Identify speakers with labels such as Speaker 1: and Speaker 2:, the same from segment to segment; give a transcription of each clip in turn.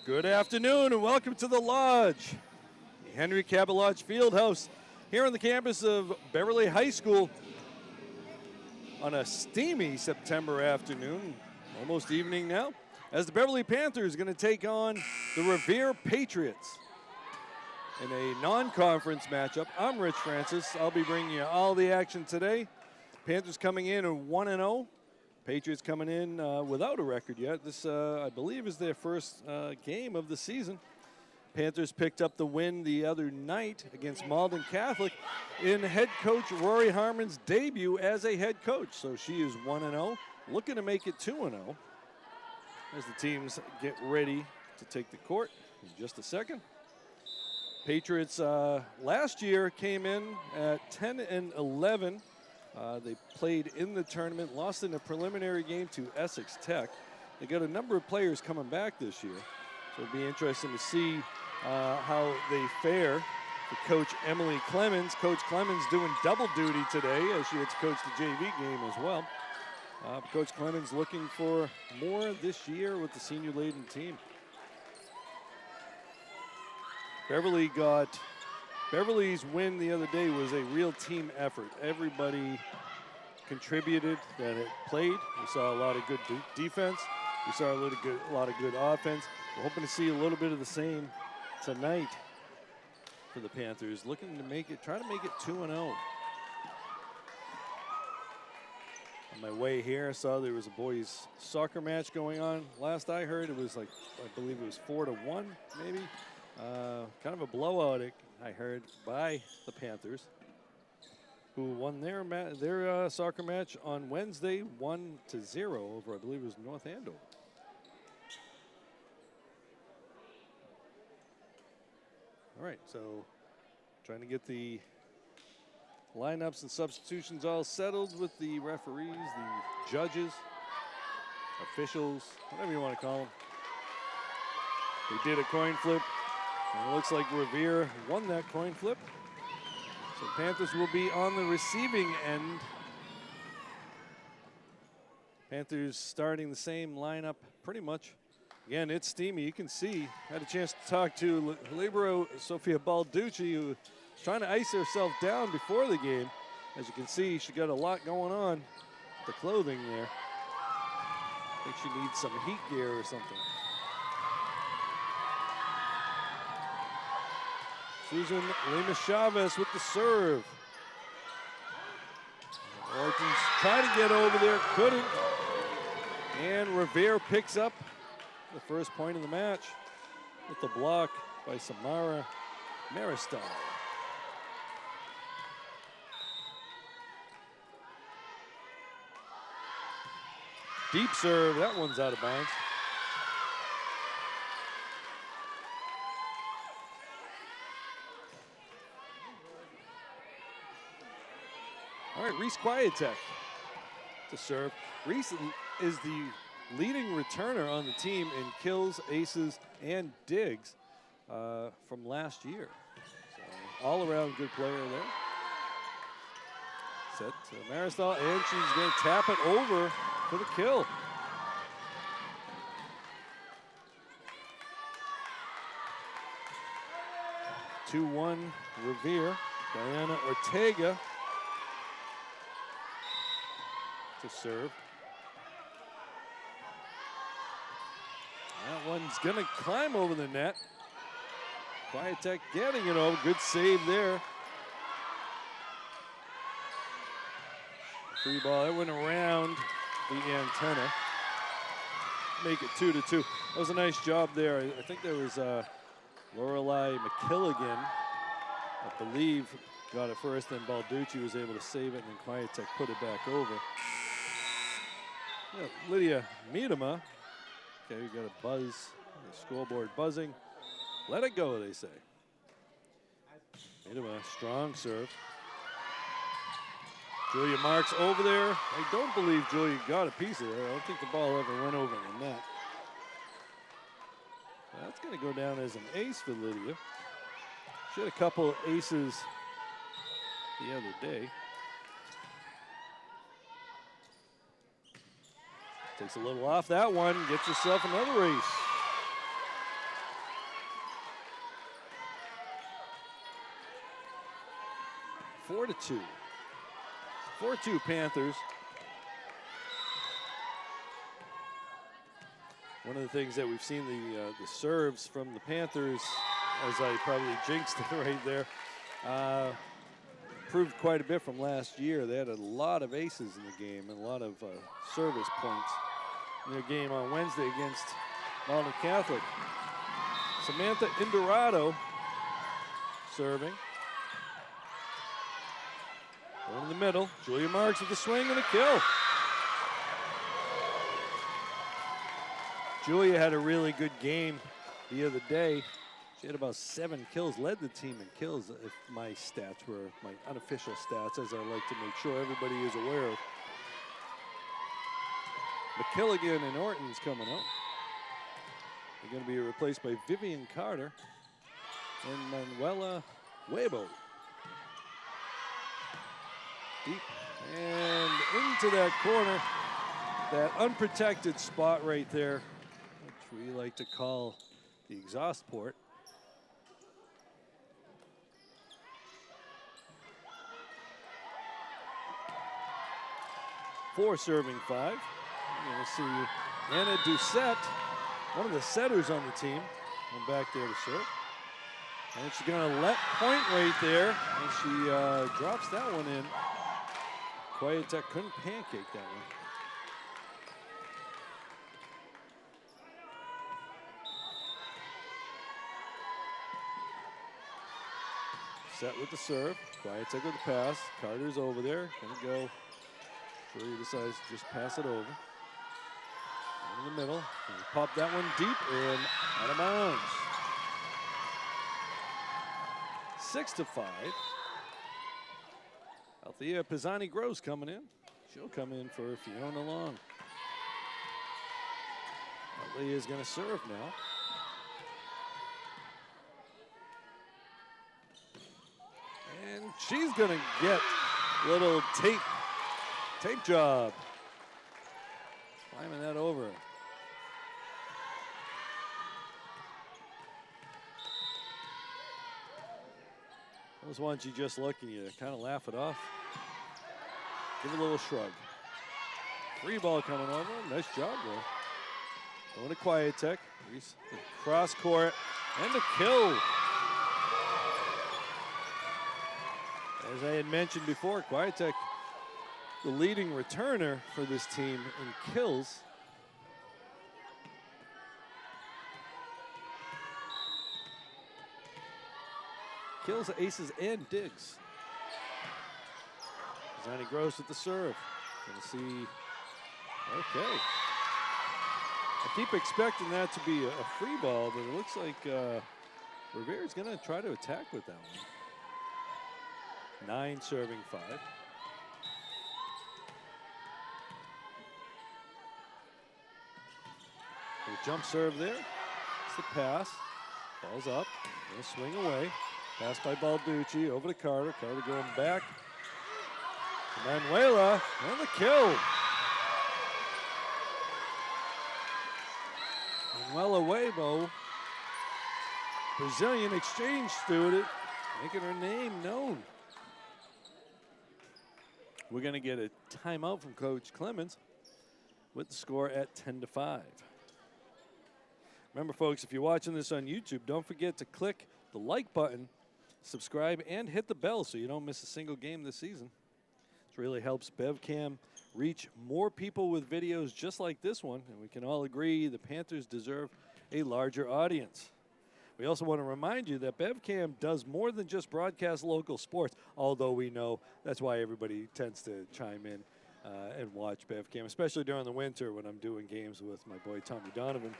Speaker 1: Good afternoon and welcome to the Lodge, the Henry Cabot Lodge Fieldhouse here on the campus of Beverly High School on a steamy September afternoon, almost evening now, as the Beverly Panthers are going to take on the Revere Patriots in a non-conference matchup. I'm Rich Francis. I'll be bringing you all the action today. Panthers coming in at 1-0. Patriots coming in without a record yet. This, I believe, is their first game of the season. Panthers picked up the win the other night against Malden Catholic in head coach Rory Harmon's debut as a head coach. So she is 1-0, looking to make it 2-0 as the teams get ready to take the court in just a second. Patriots last year came in at 10-11. They played in the tournament, lost in a preliminary game to Essex Tech. They got a number of players coming back this year, so it'll be interesting to see how they fare for Coach Emily Clemens. Coach Clemens doing double duty today as she gets to coach the JV game as well. Coach Clemens looking for more this year with the senior-laden team. Beverly's win the other day was a real team effort. Everybody contributed that had played. We saw a lot of good defense. We saw a lot of good offense. We're hoping to see a little bit of the same tonight for the Panthers, looking to try to make it 2-0. On my way here, I saw there was a boys' soccer match going on. Last I heard, it was I believe it was 4-1, maybe. Kind of a blowout, I heard, by the Panthers, who won their soccer match on Wednesday 1-0 over, I believe it was North Andover. All right, so trying to get the lineups and substitutions all settled with the referees, the judges, officials, whatever you want to call them. They did a coin flip. And it looks like Revere won that coin flip. So Panthers will be on the receiving end. Panthers starting the same lineup pretty much. Again, it's steamy. You can see, had a chance to talk to Libero Sofia Balducci, who was trying to ice herself down before the game. As you can see, she got a lot going on with the clothing there. I think she needs some heat gear or something. Susan Lima-Chavez with the serve. Orton's trying to get over there, couldn't. And Revere picks up the first point of the match with the block by Samara Maristal. Deep serve, that one's out of bounds. All right, Reese Quietek to serve. Reese is the leading returner on the team in kills, aces, and digs from last year. So all-around good player there. Set to Maristal, and she's going to tap it over for the kill. (2-1) Revere. Diana Ortega to serve. That one's going to climb over the net. Quietek getting it over. Good save there. Free ball. That went around the antenna. Make it 2-2. That was a nice job there. I think there was Lorelei McKilligan, I believe, got it first. Then Balducci was able to save it, and then Quietek put it back over. Yeah, Lydia Miedema. Okay, we got a buzz, the scoreboard buzzing. Let it go, they say. Miedema, strong serve. Julia Marks over there. I don't believe Julia got a piece of it. I don't think the ball ever went over the net. That's going to go down as an ace for Lydia. She had a couple aces the other day. Takes a little off that one, gets herself another ace. 4-2. 4-2 Panthers. One of the things that we've seen the serves from the Panthers, as I probably jinxed it right there, improved quite a bit from last year. They had a lot of aces in the game and a lot of service points in their game on Wednesday against Malden Catholic. Samantha Indorado serving. Going in the middle. Julia Marks with the swing and a kill. Julia had a really good game the other day. She had about 7 kills, led the team in kills, if my stats were my unofficial stats, as I like to make sure everybody is aware of. McKilligan and Orton's coming up. They're going to be replaced by Vivian Carter and Manuela Huebo. Deep and into that corner, that unprotected spot right there, which we like to call the exhaust port. For serving 5. You're going to see Anna Doucette, one of the setters on the team, going back there to serve. And she's going to let point right there, and she drops that one in. Quietek couldn't pancake that one. Set with the serve. Quietek with the pass. Carter's over there. Gonna go. Julia decides to just pass it over. In the middle. And pop that one deep and out of bounds. 6-5. Althea Pisani-Gross coming in. She'll come in for Fiona Long. Althea's going to serve now. And she's going to get a little tape job. Climbing that over. Those ones you just look and you kind of laugh it off. Give it a little shrug. Free ball coming over. Nice job there. Going to Quietek. Cross court and the kill. As I had mentioned before, Quietek, the leading returner for this team in kills. Kills, aces, and digs. Pisani-Gross with the serve. Gonna see, okay. I keep expecting that to be a free ball, but it looks like Revere's gonna try to attack with that one. 9 serving 5. A jump serve there. It's the pass. Ball's up. Gonna swing away. Pass by Balducci over to Carter. Carter going back. Manuela and the kill. Manuela Huebo, Brazilian exchange student, making her name known. We're going to get a timeout from Coach Clemens with the score at 10-5. Remember, folks, if you're watching this on YouTube, don't forget to click the like button, subscribe, and hit the bell so you don't miss a single game this season. This really helps BevCam reach more people with videos just like this one, and we can all agree the Panthers deserve a larger audience. We also want to remind you that BevCam does more than just broadcast local sports, although we know that's why everybody tends to chime in and watch BevCam, especially during the winter when I'm doing games with my boy Tommy Donovan.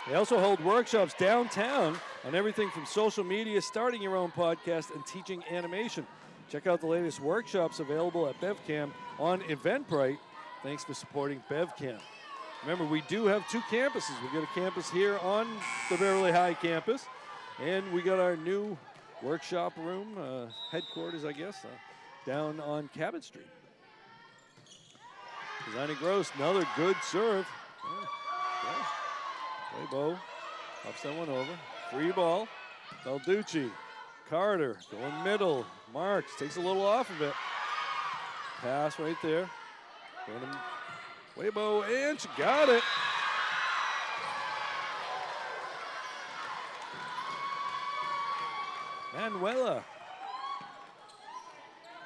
Speaker 1: They also hold workshops downtown on everything from social media, starting your own podcast, and teaching animation. Check out the latest workshops available at BevCam on Eventbrite. Thanks for supporting BevCam. Remember, we do have 2 campuses. We got a campus here on the Beverly High campus, and we got our new workshop room, headquarters, I guess, down on Cabot Street. Pisani-Gross, another good serve. Huebo pops that one over. Free ball. Balducci Carter going middle. Marks takes a little off of it. Pass right there. Going to Weibo, and she got it. Manuela.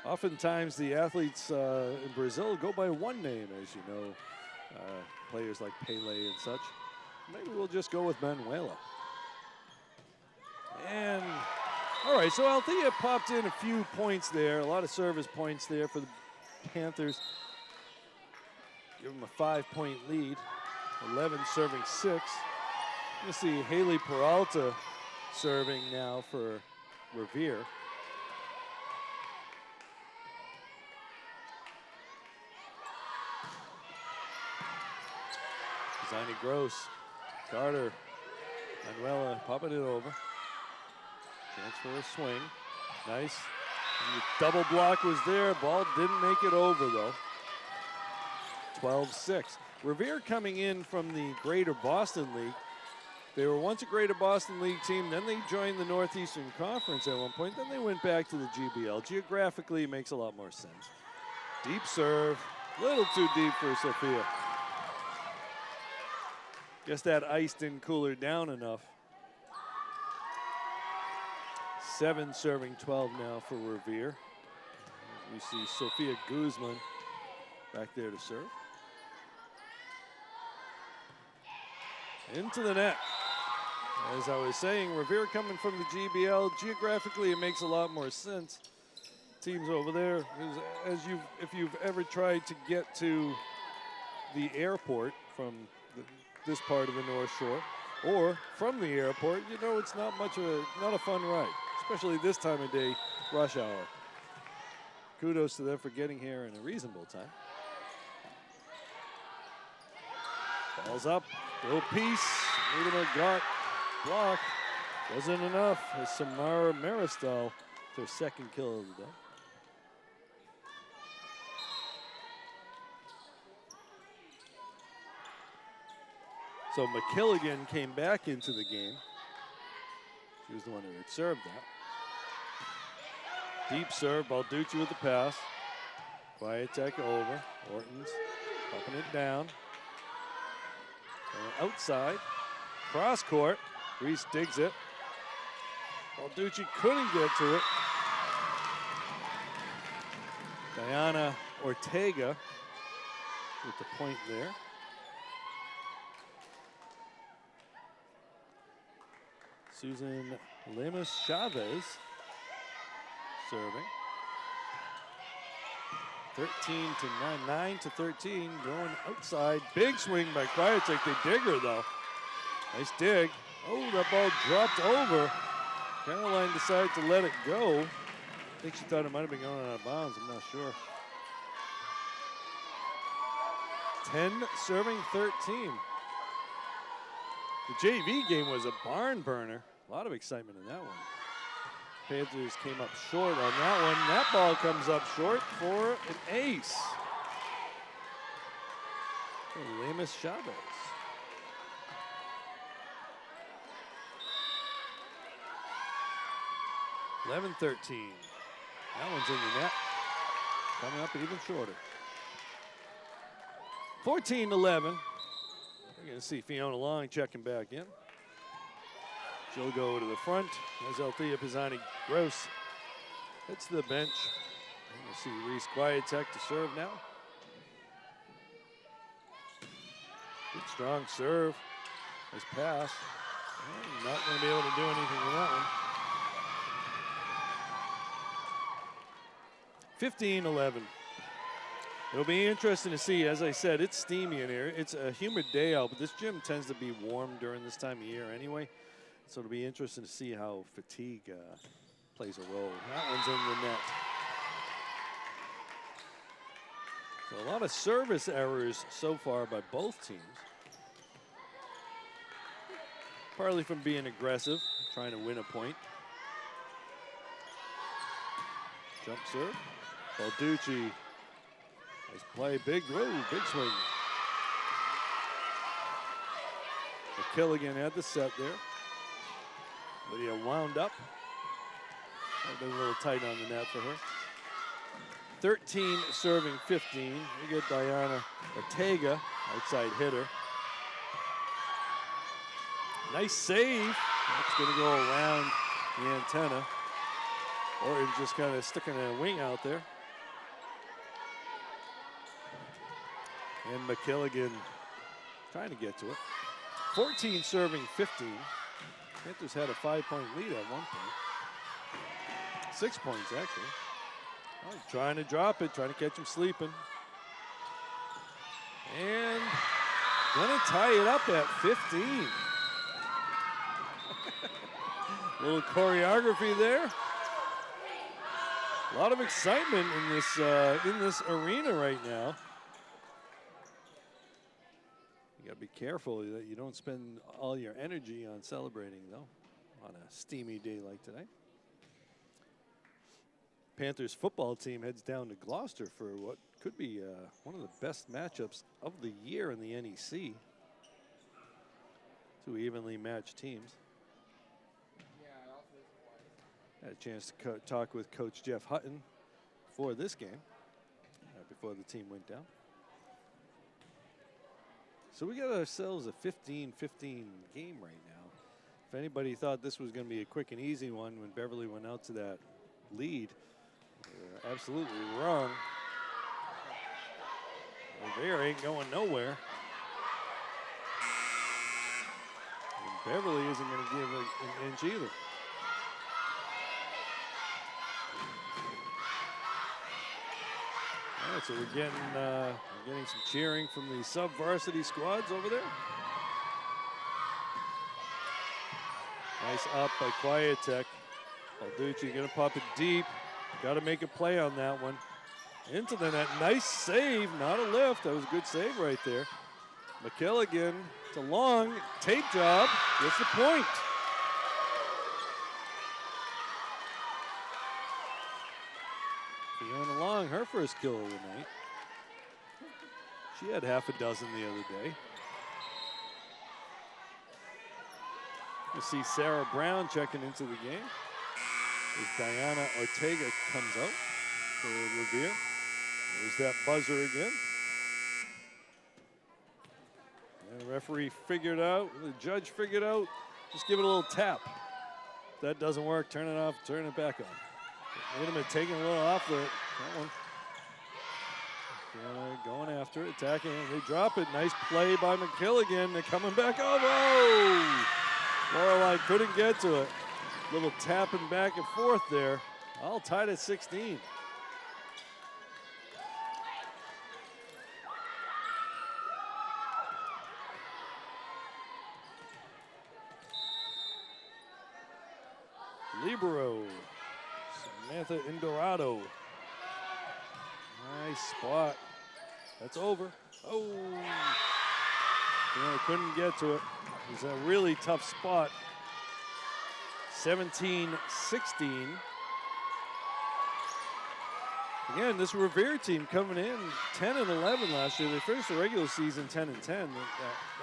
Speaker 1: Oftentimes the athletes in Brazil go by one name, as you know, players like Pele and such. Maybe we'll just go with Manuela. And, all right, so Althea popped in a few points there, a lot of service points there for the Panthers. Give them a 5-point lead, 11 serving 6. You see Haley Peralta serving now for Revere. Ziny Gross, Carter, Manuela popping it over. Chance for a swing. Nice. And the double block was there. Ball didn't make it over though. 12-6. Revere coming in from the Greater Boston League. They were once a Greater Boston League team, then they joined the Northeastern Conference at one point, then they went back to the GBL. Geographically, it makes a lot more sense. Deep serve, a little too deep for Sophia. Guess that ice didn't cool her down enough. 7 serving 12 now for Revere. We see Sophia Guzman back there to serve. Into the net. As I was saying, Revere coming from the GBL, geographically it makes a lot more sense. Teams over there, if you've ever tried to get to the airport from this part of the North Shore, or from the airport, you know it's not a fun ride, especially this time of day, rush hour. Kudos to them for getting here in a reasonable time. Ball's up, little piece, needed a gut, block, wasn't enough as Samara Maristal, her second kill of the day. So McKilligan came back into the game. She was the one who had served that. Deep serve, Balducci with the pass. Kwiatek over, Orton's popping it down. Outside, cross court, Reese digs it. Balducci couldn't get to it. Diana Ortega with the point there. Susan Lemus Chavez serving. 9 to 13, going outside. Big swing by Kwiatek. They dig her though. Nice dig. Oh, that ball dropped over. Caroline decided to let it go. I think she thought it might have been going out of bounds. I'm not sure. 10 serving 13. The JV game was a barn burner. A lot of excitement in that one. Panthers came up short on that one. That ball comes up short for an ace. Lemus Chavez. (11-13). That one's in the net. Coming up even shorter. 14-11. We're going to see Fiona Long checking back in. She'll go to the front as Althea Pisani-Gross hits the bench. And we'll see Reese Kwiatek to serve now. Good strong serve. Nice pass. Oh, not going to be able to do anything with that one. 15-11. It'll be interesting to see. As I said, it's steamy in here. It's a humid day out, but this gym tends to be warm during this time of year anyway. So it'll be interesting to see how fatigue plays a role. That one's in the net. So a lot of service errors so far by both teams. Partly from being aggressive, trying to win a point. Jump serve. Balducci. Nice play. Big swing. McKilligan had the set there. Lydia wound up. I've been a little tight on the net for her. 13 serving 15. We get Diana Ortega, outside hitter. Nice save. That's going to go around the antenna. Or it's just kind of sticking a wing out there. And McKilligan trying to get to it. 14 serving 15. Panthers had a 5-point lead at one point. 6 points, actually. Oh, trying to drop it, trying to catch him sleeping. And gonna tie it up at 15. Little choreography there. A lot of excitement in this arena right now. You gotta be careful that you don't spend all your energy on celebrating, though, on a steamy day like today. Panthers football team heads down to Gloucester for what could be one of the best matchups of the year in the NEC. Two evenly matched teams. Had a chance to talk with Coach Jeff Hutton before this game, before the team went down. So we got ourselves a 15-15 game right now. If anybody thought this was going to be a quick and easy one when Beverly went out to that lead, they're absolutely wrong. Revere ain't going nowhere. And Beverly isn't going to give an inch either. All right, so we're getting some cheering from the sub-varsity squads over there. Nice up by Quietek. Balducci gonna pop it deep. Got to make a play on that one. Into the net, nice save, not a lift. That was a good save right there. McKilligan, it's a long tape job, gets the point. Fiona Long, her first kill of the night. She had half a dozen the other day. You see Sarah Brown checking into the game as Diana Ortega comes out for Revere. There's that buzzer again. And the referee figured out, the judge figured out, just give it a little tap. If that doesn't work, turn it off, turn it back on. Wait a minute, taking a little off that one. Going after it, attacking it. They drop it. Nice play by McKilligan. They're coming back. Oh, whoa! Lorelei couldn't get to it. Little tapping back and forth there. All tied at 16. Libero. Samantha Indorado. Nice spot. That's over. Oh. Couldn't get to it. It was a really tough spot. 17-16. Again, this Revere team coming in 10-11 last year. They finished the regular season 10-10. That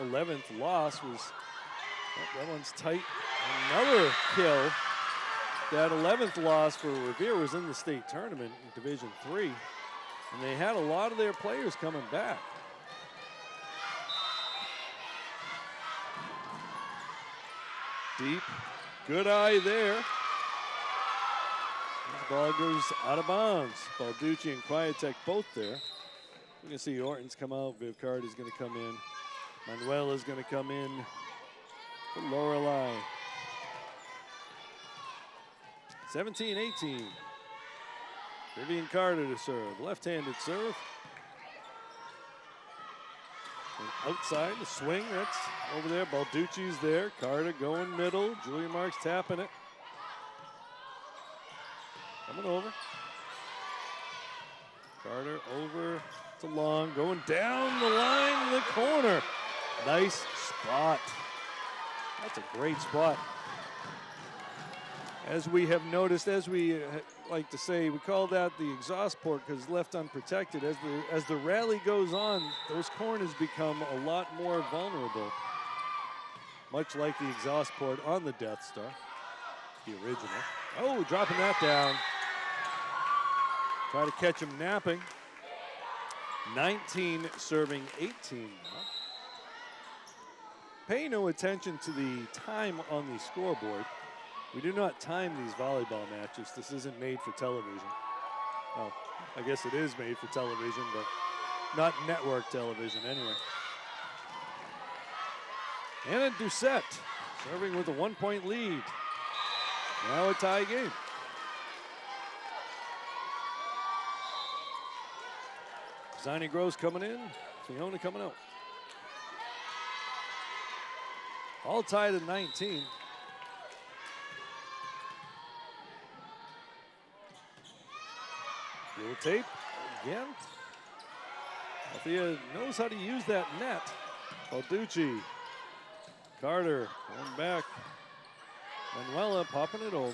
Speaker 1: 11th loss was, that one's tight. Another kill. That 11th loss for Revere was in the state tournament in Division III. And they had a lot of their players coming back. Deep, good eye there. The ball goes out of bounds. Balducci and Quietek both there. We're gonna see Orton's come out. Viv Card is gonna come in. Manuel is gonna come in for Lorelei. 17-18. Vivian Carter to serve, left-handed serve. And outside, the swing, that's over there. Balducci's there, Carter going middle. Julia Marks tapping it. Coming over. Carter over to Long, going down the line in the corner. Nice spot. That's a great spot. As we have noticed, as we like to say, we call that the exhaust port because left unprotected. As the rally goes on, those corners become a lot more vulnerable. Much like the exhaust port on the Death Star, the original. Oh, dropping that down. Try to catch him napping. 19 serving 18 now. Pay no attention to the time on the scoreboard. We do not time these volleyball matches. This isn't made for television. Well, I guess it is made for television, but not network television anyway. Anna Doucette serving with a 1-point lead. Now a tie game. Ziny Gross coming in, Fiona coming out. All tied at 19. Little tape again. Althea knows how to use that net. Balducci, Carter going back. Manuela popping it over.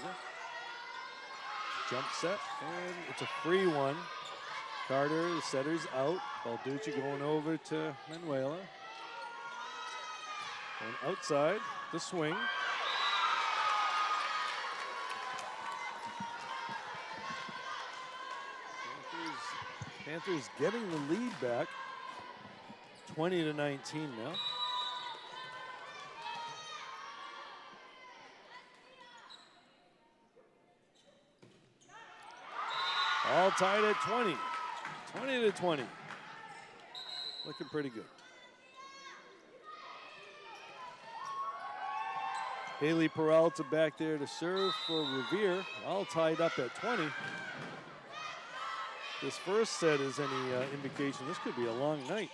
Speaker 1: Jump set, and it's a free one. Carter, the setter's out. Balducci going over to Manuela. Going outside, the swing. Panthers getting the lead back. 20-19 now. All tied at 20. 20-20. Looking pretty good. Haley Peralta back there to serve for Revere. All tied up at 20. This first set is any indication, this could be a long night.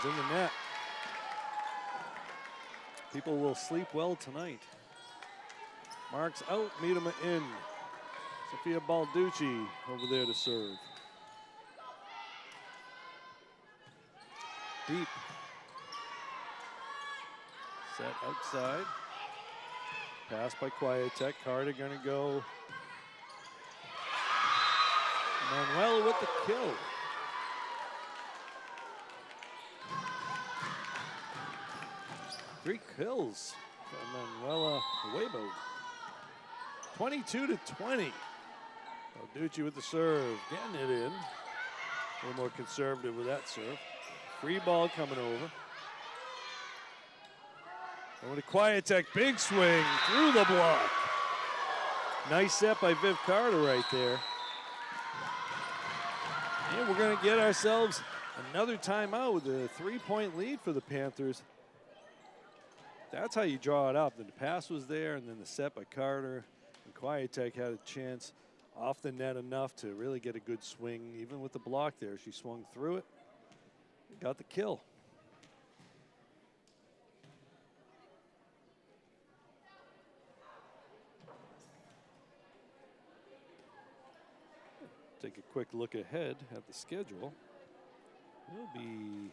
Speaker 1: One's in the net. People will sleep well tonight. Marks out, Miedema in. Sophia Balducci over there to serve. Deep. Set outside. Pass by Quietech. Carter gonna go. Manuela with the kill. Three kills from Manuela Huebo. 22-20. Balducci with the serve, getting it in. A little more conservative with that serve. Free ball coming over. Over to Quietech, big swing through the block. Nice set by Viv Carter right there. And we're gonna get ourselves another timeout with a 3-point lead for the Panthers. That's how you draw it up. The pass was there, and then the set by Carter. And Quietech had a chance off the net enough to really get a good swing. Even with the block there, she swung through it, got the kill. Take a quick look ahead at the schedule. We'll be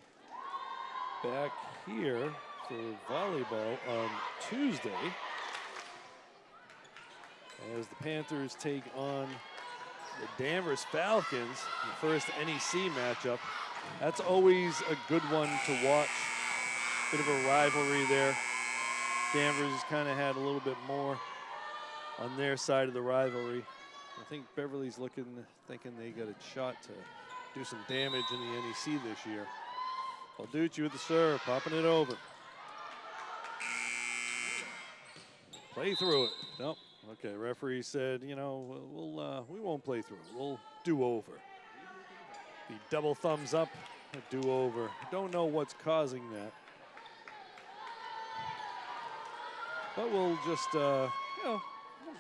Speaker 1: back here for volleyball on Tuesday as the Panthers take on the Danvers Falcons, the first NEC matchup. That's always a good one to watch. Bit of a rivalry there. Danvers has kind of had a little bit more on their side of the rivalry. I think Beverly's thinking they got a shot to do some damage in the NEC this year. Balducci with the serve, popping it over. Play through it. Nope. Okay, referee said, you know, we won't play through it. We'll do over. The double thumbs up, a do over. Don't know what's causing that. But we'll just, we'll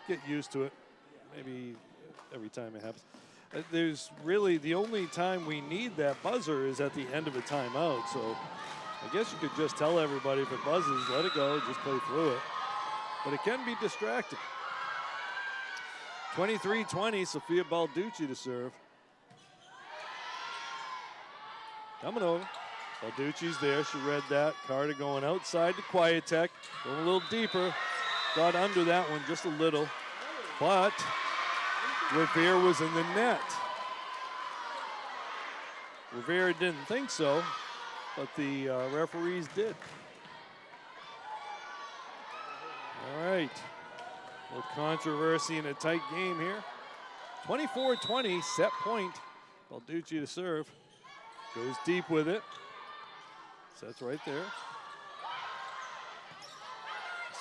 Speaker 1: get used to it. Maybe every time it happens. There's really, the only time we need that buzzer is at the end of a timeout. So I guess you could just tell everybody if it buzzes, let it go, just play through it. But it can be distracting. 23-20, Sophia Balducci to serve. Coming over. Balducci's there, she read that. Carter going outside to Quietech, going a little deeper. Got under that one just a little. But Revere was in the net. Revere didn't think so, but the referees did. All right. With controversy in a tight game here. 24-20, set point. Balducci to serve. Goes deep with it. Sets right there.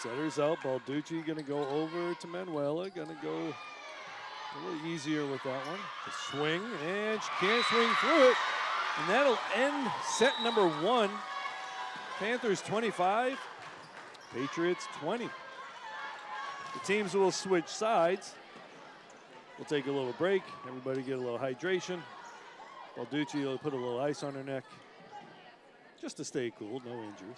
Speaker 1: Setter's out. Balducci gonna go over to Manuela. Gonna go a little easier with that one. The swing, and she can't swing through it. And that'll end set number 1. Panthers 25, Patriots 20. The teams will switch sides. We'll take a little break. Everybody get a little hydration. Balducci will put a little ice on her neck just to stay cool, no injuries.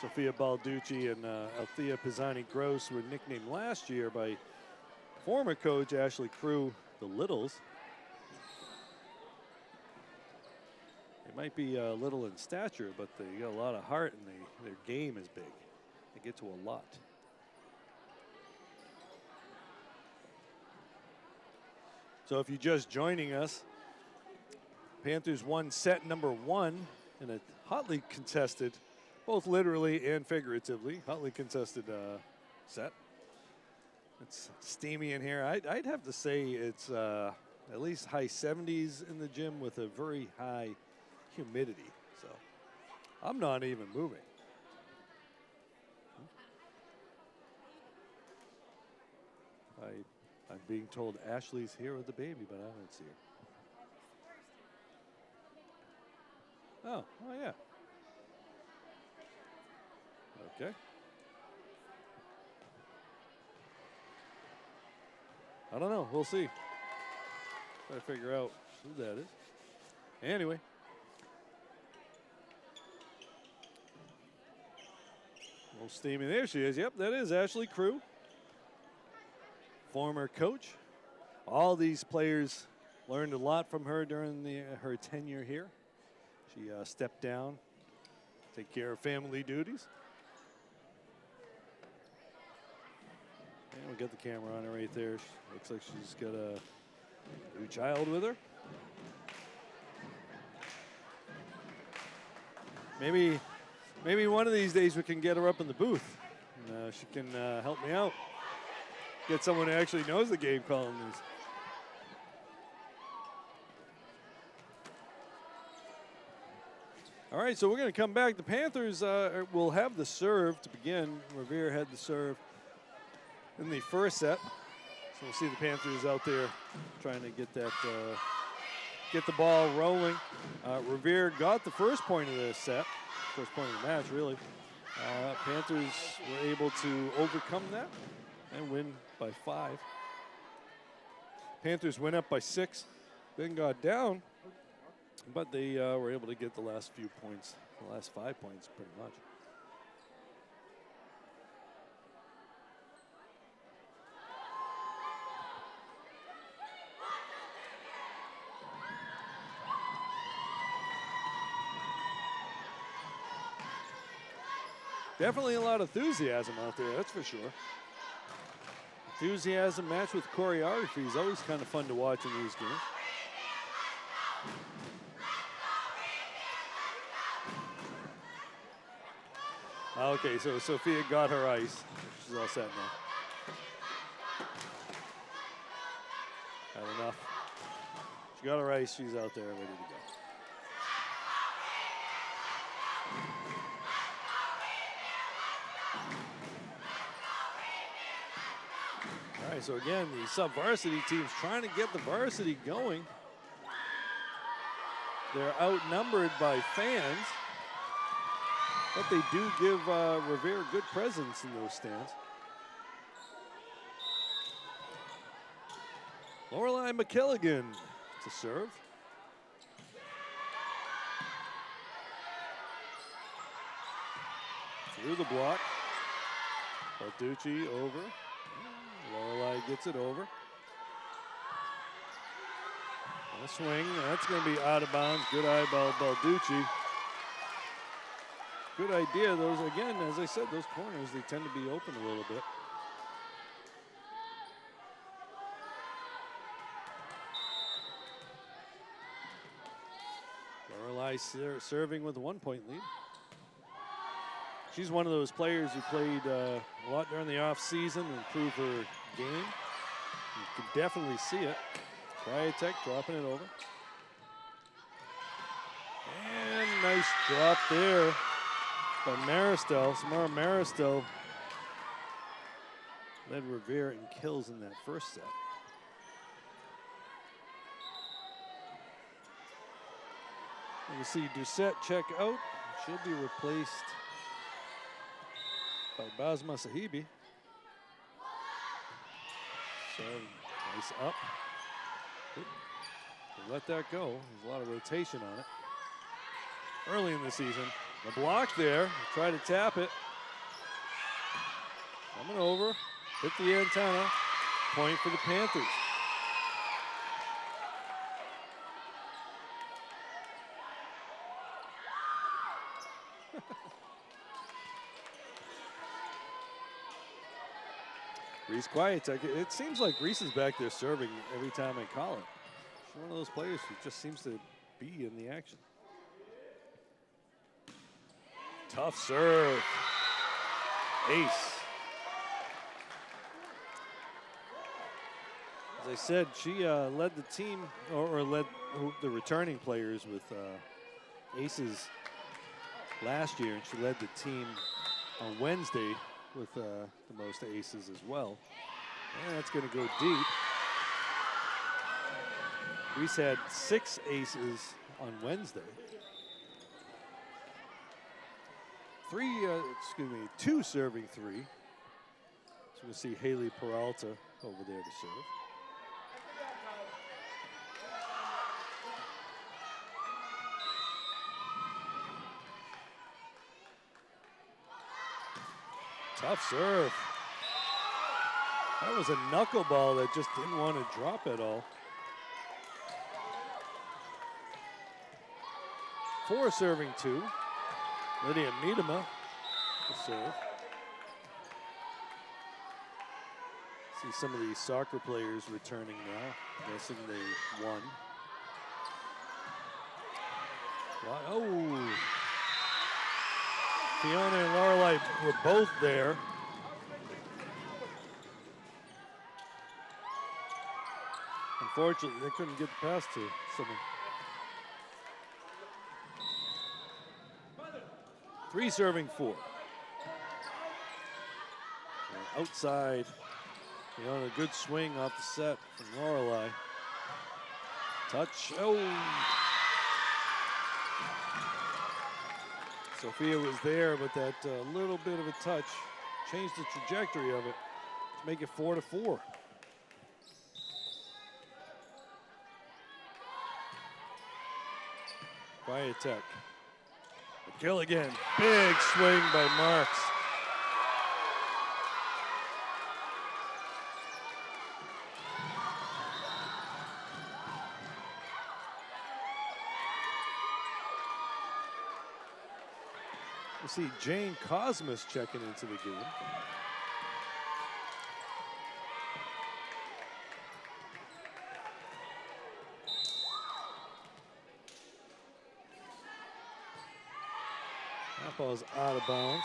Speaker 1: Sophia Balducci and Althea Pisani-Gross were nicknamed last year by former coach Ashley Crew the Littles. They might be little in stature, but they got a lot of heart, and their game is big. They get to a lot. So if you're just joining us, Panthers won set number 1 in a hotly contested, both literally and figuratively, hotly contested set. It's steamy in here. I'd have to say it's at least high 70s in the gym with a very high humidity. So I'm not even moving. I'm being told Ashley's here with the baby, but I don't see her. Oh yeah. Okay. I don't know. We'll see. Try to figure out who that is. Anyway. A little steamy. There she is. Yep, that is Ashley Crew. Former coach. All these players learned a lot from her during her tenure here. She stepped down, take care of family duties. And we got the camera on her right there. Looks like she's got a new child with her. Maybe one of these days we can get her up in the booth. And, she can help me out. Get someone who actually knows the game calling these. All right, so we're going to come back. The Panthers will have the serve to begin. Revere had the serve in the first set. So we'll see the Panthers out there trying to get that, get the ball rolling. Revere got the first point of the set, first point of the match, really. Panthers were able to overcome that and win by 5. Panthers went up by 6, then got down, but they were able to get the last few points, the last 5 points pretty much. Definitely a lot of enthusiasm out there, that's for sure. Enthusiasm matched with choreography is always kind of fun to watch in these games. Okay, so Sophia got her ice. She's all set now. Had enough. She got her ice. She's out there ready to go. All right, so again, the sub-varsity team's trying to get the varsity going. They're outnumbered by fans, but they do give Revere good presence in those stands. Lorelei McKilligan to serve. Through the block. Balducci over. Lorelei gets it over. And a swing. That's going to be out of bounds. Good eye by Balducci. Good idea. Those, again, as I said, those corners, they tend to be open a little bit. Lorelei serving with a 1-point lead. She's one of those players who played a lot during the off season to improve her game. You can definitely see it. Tech dropping it over. And nice drop there by Maristel. Samara Maristel led Revere in kills in that first set. You see Doucette check out. She'll be replaced by Basma Sahibi. So nice up. We'll let that go. There's a lot of rotation on it. Early in the season. The block there. Try to tap it. Coming over. Hit the antenna. Point for the Panthers. Reese Quietek. It seems like Reese is back there serving every time I call it. She's one of those players who just seems to be in the action. Tough serve. Ace. As I said, she led the team, or led the returning players with aces last year, and she led the team on Wednesday with the most aces as well. And that's going to go deep. Reese had 6 aces on Wednesday. 2 serving 3. So we'll see Haley Peralta over there to serve. Tough serve. That was a knuckleball that just didn't want to drop at all. 4 serving 2. Lydia Miedema to serve. See some of these soccer players returning now. Guessing they won. Oh. Fiona and Lorelei were both there. Unfortunately, they couldn't get the pass to someone. 3 serving 4. And outside, Fiona, good swing off the set from Lorelei. Touch, oh. Sophia was there, but that little bit of a touch changed the trajectory of it to make it 4-4. Quietek. Kill again. Big swing by Marks. You see Jane Cosmas checking into the game. That ball's out of bounds.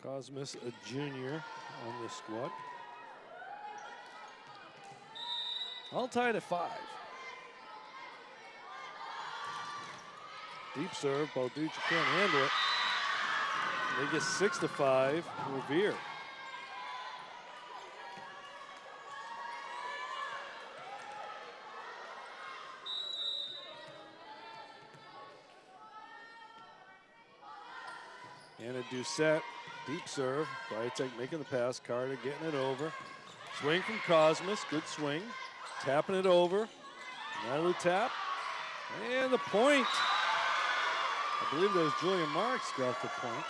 Speaker 1: Cosmas, a junior on the squad. All tied at 5. Deep serve, Balducci can't handle it. They get 6-5, Revere. Anna Doucette, deep serve. Quietek making the pass, Carter getting it over. Swing from Cosmas, good swing. Tapping it over. Another tap. And the point. I believe that was Julia Marks got the point.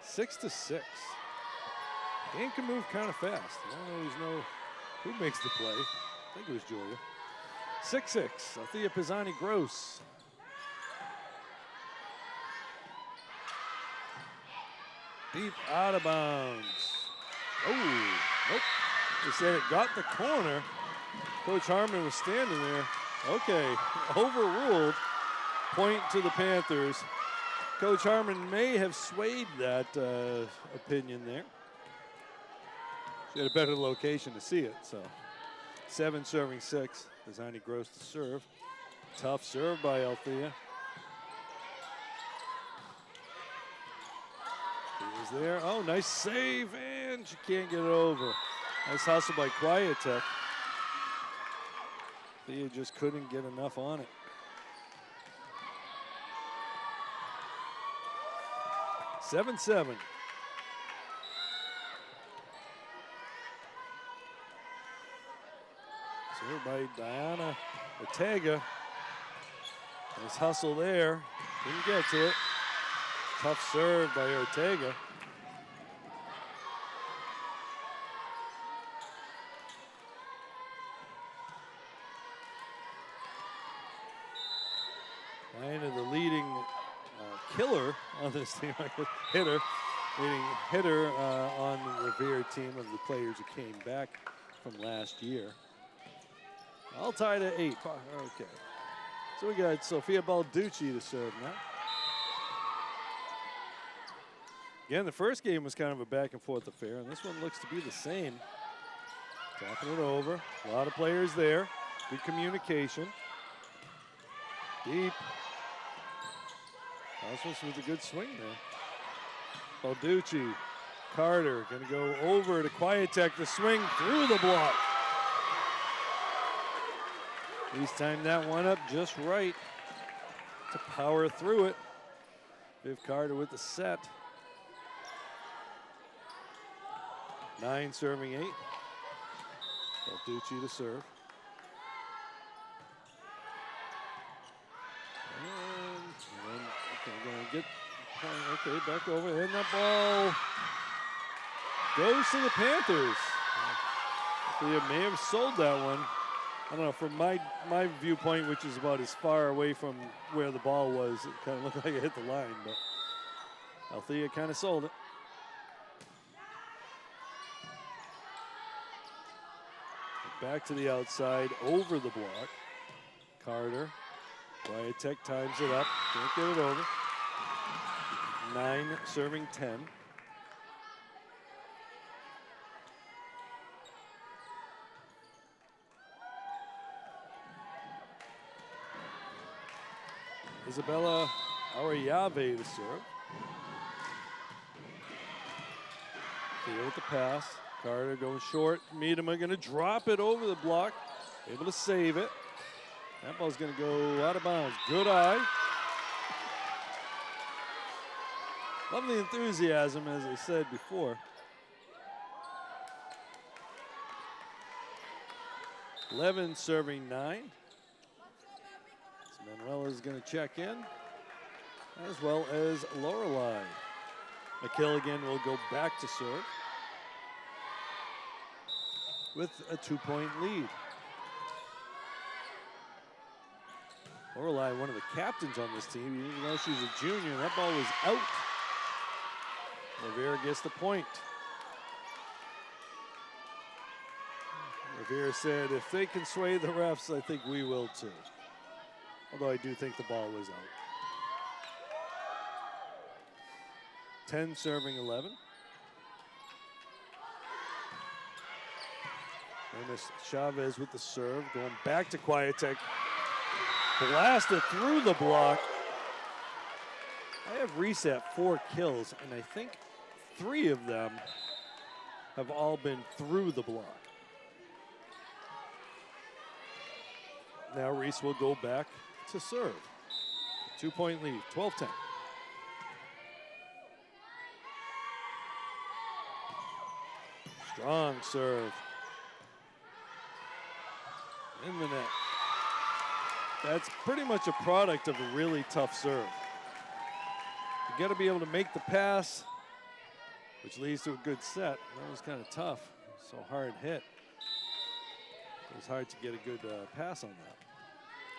Speaker 1: Six to 6. Game can move kind of fast. I don't always know who makes the play. I think it was Julia. 6-6. Althea Pisani Gross. Deep out of bounds. Oh, nope. They said it got the corner. Coach Harmon was standing there. Okay, overruled. Point to the Panthers. Coach Harmon may have swayed that opinion there. She had a better location to see it, so. 7 serving 6. Designy Gross to serve. Tough serve by Althea. He is there. Oh, nice save, and she can't get it over. Nice hustle by Quietek. Althea just couldn't get enough on it. 7-7. Served by Diana Ortega. Nice hustle there. Didn't get to it. Tough serve by Ortega. Diana, the leading killer on this team, hitter, leading hitter on the Revere team of the players who came back from last year. All tied at 8. Okay. So we got Sophia Balducci to serve now. Again, the first game was kind of a back and forth affair, and this one looks to be the same. Tapping it over. A lot of players there. Good communication. Deep. Cosmos with a good swing there. Balducci. Carter going to go over to Quietek. The swing through the block. He's timed that one up just right to power through it. Viv Carter with the set. 9 serving 8. Balducci to serve. And okay, going to get, okay, back over, and that ball goes to the Panthers. They may have sold that one. I don't know, from my viewpoint, which is about as far away from where the ball was, it kind of looked like it hit the line, but Althea kind of sold it. Back to the outside, over the block. Carter, Quietek times it up, can't get it over. 9 serving 10. Isabella Arayave to serve. Here with the pass. Carter going short. Miedema going to drop it over the block. Able to save it. That ball's going to go out of bounds. Good eye. Love the enthusiasm, as I said before. 11 serving 9. Manuela's going to check in, as well as Lorelei. McKilligan will go back to serve with a 2-point lead. Lorelei, one of the captains on this team, even though she's a junior, that ball was out. Revere gets the point. Revere said, if they can sway the refs, I think we will too. Although I do think the ball was out. 10 serving 11. Amos Chavez with the serve, going back to Quietek. Blasted through the block. I have reset 4 kills, and I think 3 of them have all been through the block. Now Reese will go back to serve. 2-point lead, 12-10. Strong serve. In the net. That's pretty much a product of a really tough serve. You got to be able to make the pass, which leads to a good set. That was kind of tough. So hard hit. It was hard to get a good pass on that.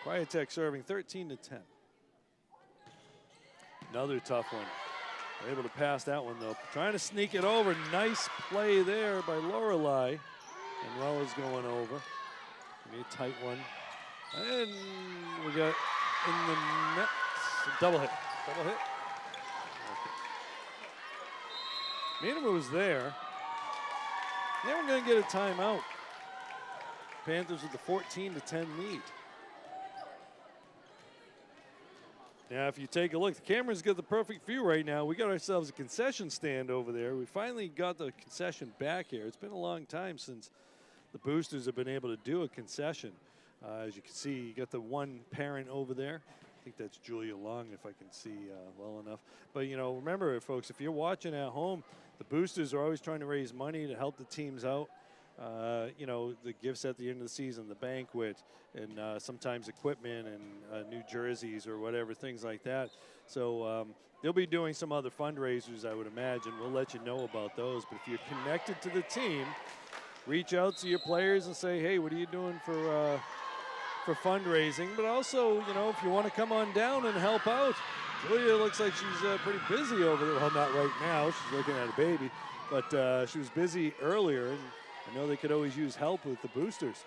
Speaker 1: Quietek serving 13-10. Another tough one. Able to pass that one, though. Trying to sneak it over. Nice play there by Lorelei. And Wella's going over. Maybe a tight one. And we got in the net. Double hit. Double hit. Okay. Minima was there. They were going to get a timeout. Panthers with the 14-10 lead. Now, if you take a look, the camera's got the perfect view right now. We got ourselves a concession stand over there. We finally got the concession back here. It's been a long time since the Boosters have been able to do a concession. As you can see, you got the one parent over there. I think that's Julia Long, if I can see well enough. But, you know, remember, folks, if you're watching at home, the Boosters are always trying to raise money to help the teams out. You know, the gifts at the end of the season, the banquet, and sometimes equipment and new jerseys or whatever, things like that. So they'll be doing some other fundraisers, I would imagine. We'll let you know about those. But if you're connected to the team, reach out to your players and say, hey, what are you doing for fundraising? But also, you know, if you want to come on down and help out, Julia looks like she's pretty busy over there. Well, not right now. She's looking at a baby. But she was busy earlier. And I know they could always use help with the Boosters.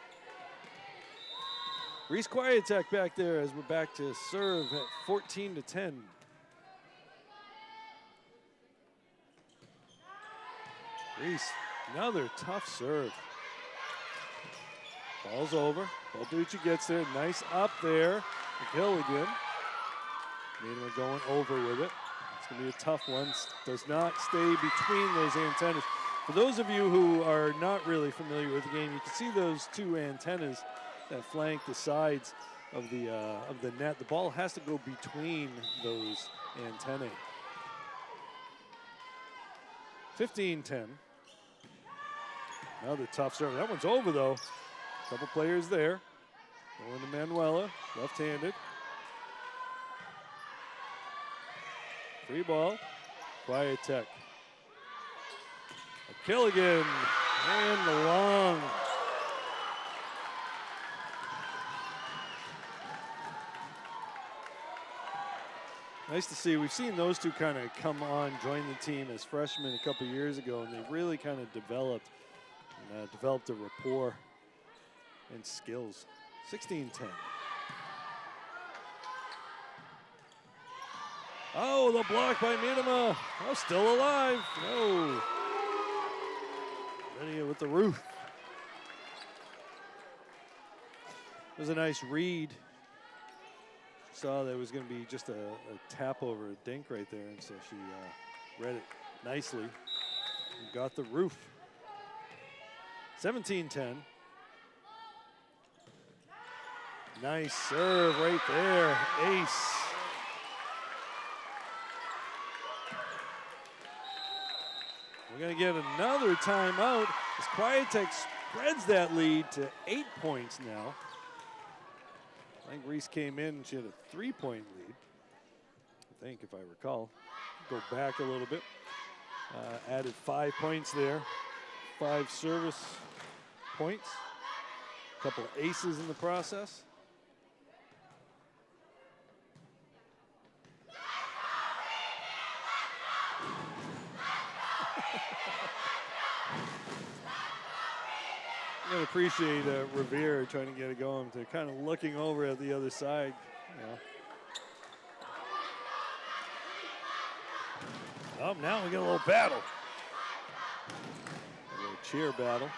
Speaker 1: Reese Quietek back there as we're back to serve at 14-10. Reese, another tough serve. Ball's over. Balducci gets there. Nice up there. McGilligan. Minima going over with it. It's going to be a tough one. Does not stay between those antennas. For those of you who are not really familiar with the game, you can see those two antennas that flank the sides of the net. The ball has to go between those antennae. 15-10. Another tough serve. That one's over, though. Couple players there. Going to Manuela, left-handed. Free ball. Quietek. Killigan and the long. Nice to see. We've seen those two kind of come on, join the team as freshmen a couple years ago, and they really kind of developed a rapport and skills. 16-10. Oh, the block by Minima. Oh, still alive. No. Ready with the roof. It was a nice read. Saw that it was going to be just a tap over a dink right there, and so she read it nicely and got the roof. 17-10. Nice serve right there. Ace. We're going to get another timeout as Quietek spreads that lead to 8 points now. I think Reese came in and she had a 3-point lead, I think, if I recall. Go back a little bit. Added 5 points there. 5 service points. A couple of aces in the process. I appreciate Revere trying to get it going, to kind of looking over at the other side. You know. Oh, now we get a little battle. A little cheer battle.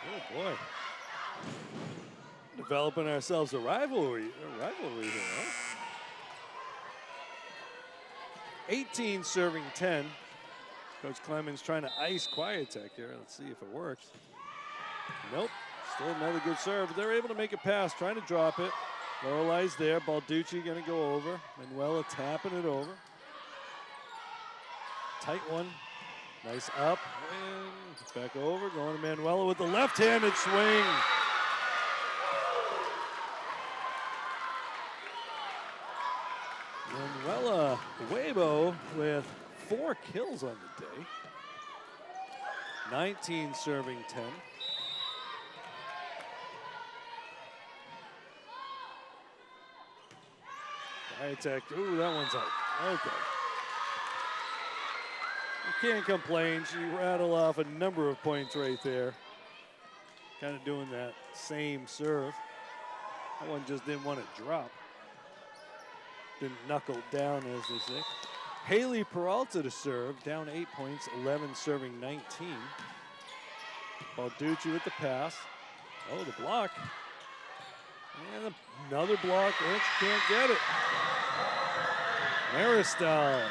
Speaker 1: Oh boy. Developing ourselves a rivalry here, huh? 18 serving 10. Coach Clemens trying to ice Quietek here. Let's see if it works. Nope, still another good serve. They're able to make a pass, trying to drop it. Lorelei's there, Balducci gonna go over. Manuela tapping it over. Tight one, nice up, and back over, going to Manuela with the left-handed swing. Manuela Huevo with 4 kills on the day. 19 serving 10. High attack. Ooh, that one's out. Okay. You can't complain. She rattled off a number of points right there. Kind of doing that same serve. That one just didn't want to drop. Didn't knuckle down, as they say. Haley Peralta to serve, down 8 points, 11 serving 19. Balducci with the pass. Oh, the block. And another block, and she can't get it. Maristal.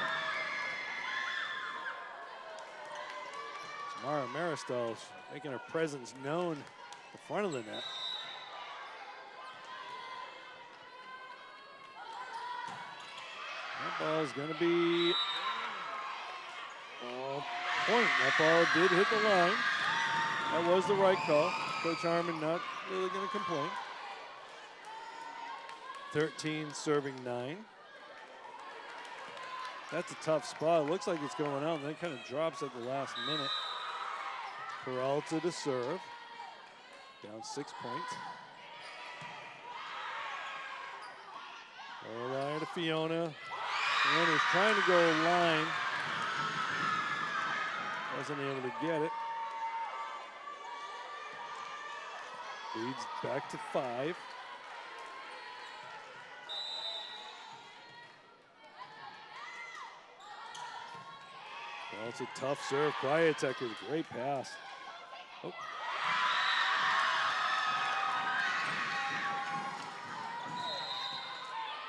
Speaker 1: Tamara Maristal making her presence known at the front of the net. That ball is going to be point. That ball did hit the line. That was the right call. Coach Harmon not really going to complain. 13 serving 9. That's a tough spot. It looks like it's going out, and then kind of drops at the last minute. Peralta to serve. Down 6 points. Lorelei to Fiona. Fiona's trying to go line. Wasn't able to get it. Leads back to 5. Well, it's a tough serve. Kwiatek with a great pass. Oh.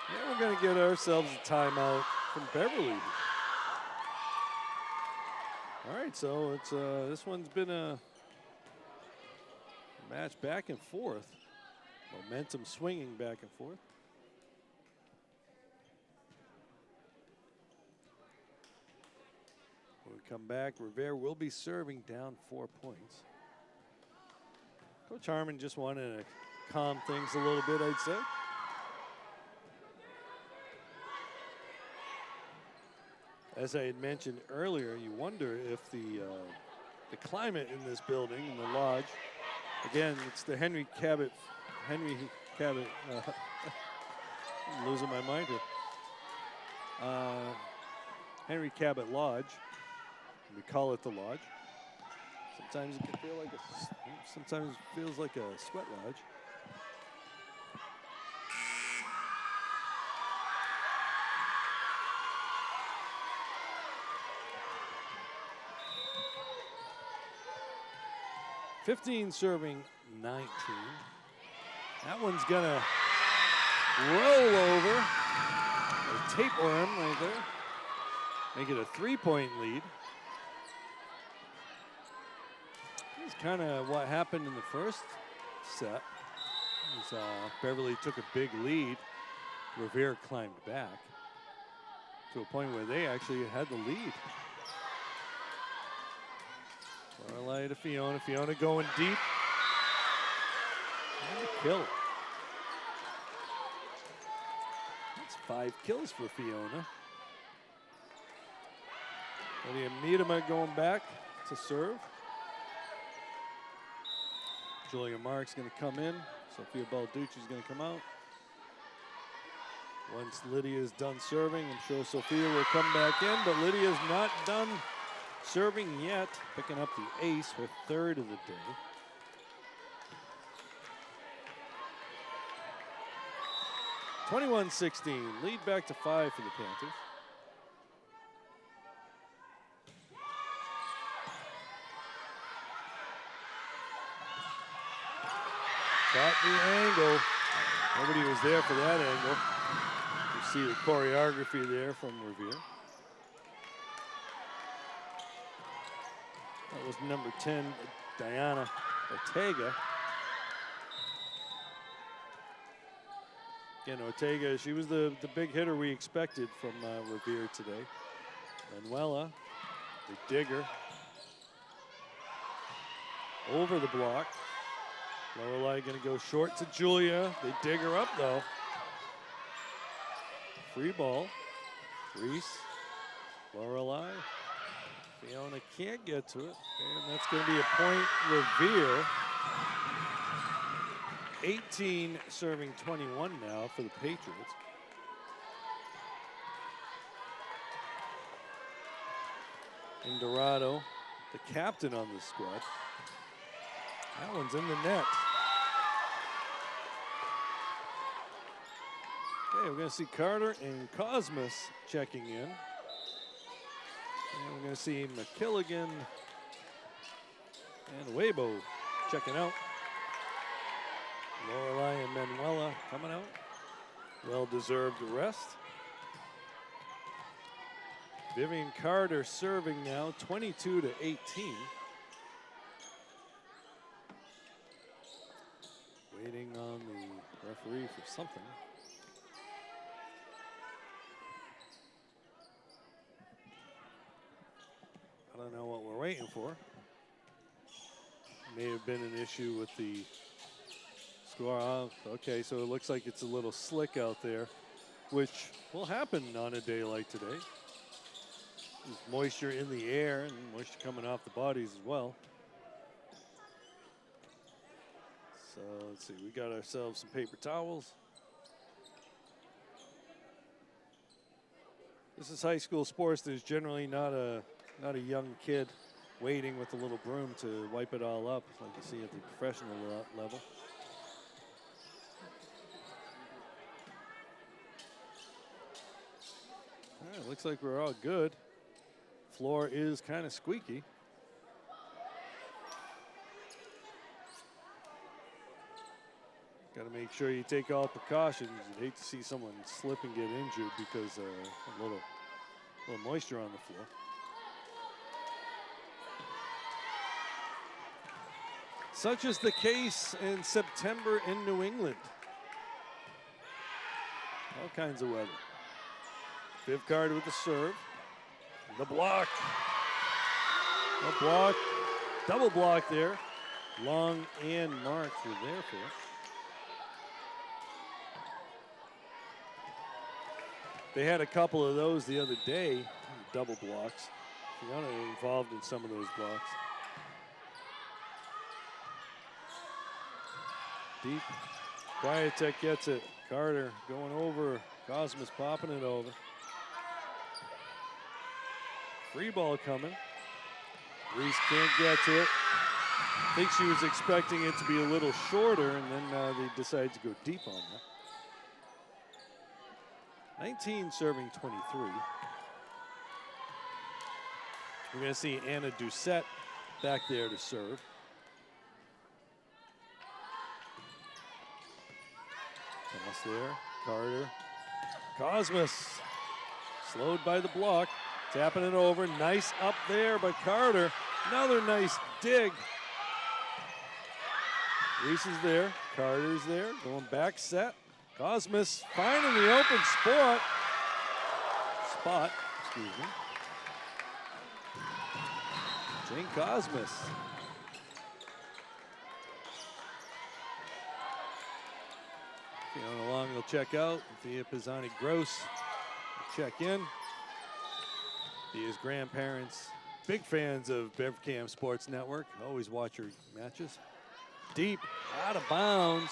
Speaker 1: Yeah, we're going to get ourselves a timeout from Beverly. All right, so it's this one's been a match back and forth. Momentum swinging back and forth. When we come back, Revere will be serving down 4 points. Coach Harmon just wanted to calm things a little bit, I'd say. As I had mentioned earlier, you wonder if the climate in this building, in the lodge, again, it's the Henry Cabot, I'm losing my mind here. Henry Cabot Lodge, we call it the lodge. Sometimes it can feel like sometimes it feels like a sweat lodge. (15 serving 19). That one's gonna roll over. A tapeworm right there. Make it a 3-point lead. This is kind of what happened in the first set. As, Beverly took a big lead. Revere climbed back to a point where they actually had the lead. Lorelei to Fiona. Fiona going deep. And a kill. That's 5 kills for Fiona. Lydia Miedema going back to serve. Julia Mark's going to come in. Sophia Balducci's going to come out. Once Lydia's done serving, I'm sure Sophia will come back in, but Lydia's not done serving yet. Picking up the ace, her 3rd of the day. (21-16), lead back to 5 for the Panthers. Caught the angle. Nobody was there for that angle. You see the choreography there from Revere. That was number 10, Diana Ortega. Again, Ortega, she was the big hitter we expected from Revere today. Manuela, the digger. Over the block. Lorelei gonna go short to Julia. They dig her up though. Free ball. Reese, Lorelei, Fiona can't get to it, and that's going to be a point Revere. 18 serving 21 now for the Patriots. And Dorado, the captain on the squad. That one's in the net. Okay, we're going to see Carter and Cosmos checking in. And we're going to see McKilligan and Weibo checking out. Lorelei and Manuela coming out. Well-deserved rest. Vivian Carter serving now, 22 to 18. Waiting on the referee for something. I don't know what we're waiting for. May have been an issue with the score. Oh, okay, so it looks like it's a little slick out there, which will happen on a day like today. There's moisture in the air and moisture coming off the bodies as well. So let's see, we got ourselves some paper towels. This is high school sports. There's generally not a young kid waiting with a little broom to wipe it all up like you see at the professional level. All right, looks like we're all good. Floor is kind of squeaky. Got to make sure you take all precautions. You'd hate to see someone slip and get injured because a little moisture on the floor. Such is the case in September in New England. All kinds of weather. Viv Carter with the serve. The block. The block. Double block there. Long and Marks were there for it. They had a couple of those the other day, double blocks. Fiona involved in some of those blocks. Deep. Kwiatek gets it. Carter going over. Cosmos popping it over. Free ball coming. Reese can't get to it. I think she was expecting it to be a little shorter, and then they decided to go deep on that. 19 serving 23. We're going to see Anna Doucette back there to serve. Pass there. Carter. Cosmos slowed by the block. Tapping it over. Nice up there by Carter. Another nice dig. Reese is there. Carter's there. Going back set. Cosmos finding the open spot. Excuse me. Jane Cosmos. Fiona Long will check out. Thea Pisani Gross will check in. Thea's grandparents, big fans of BevCam Sports Network. Always watch her matches. Deep, out of bounds.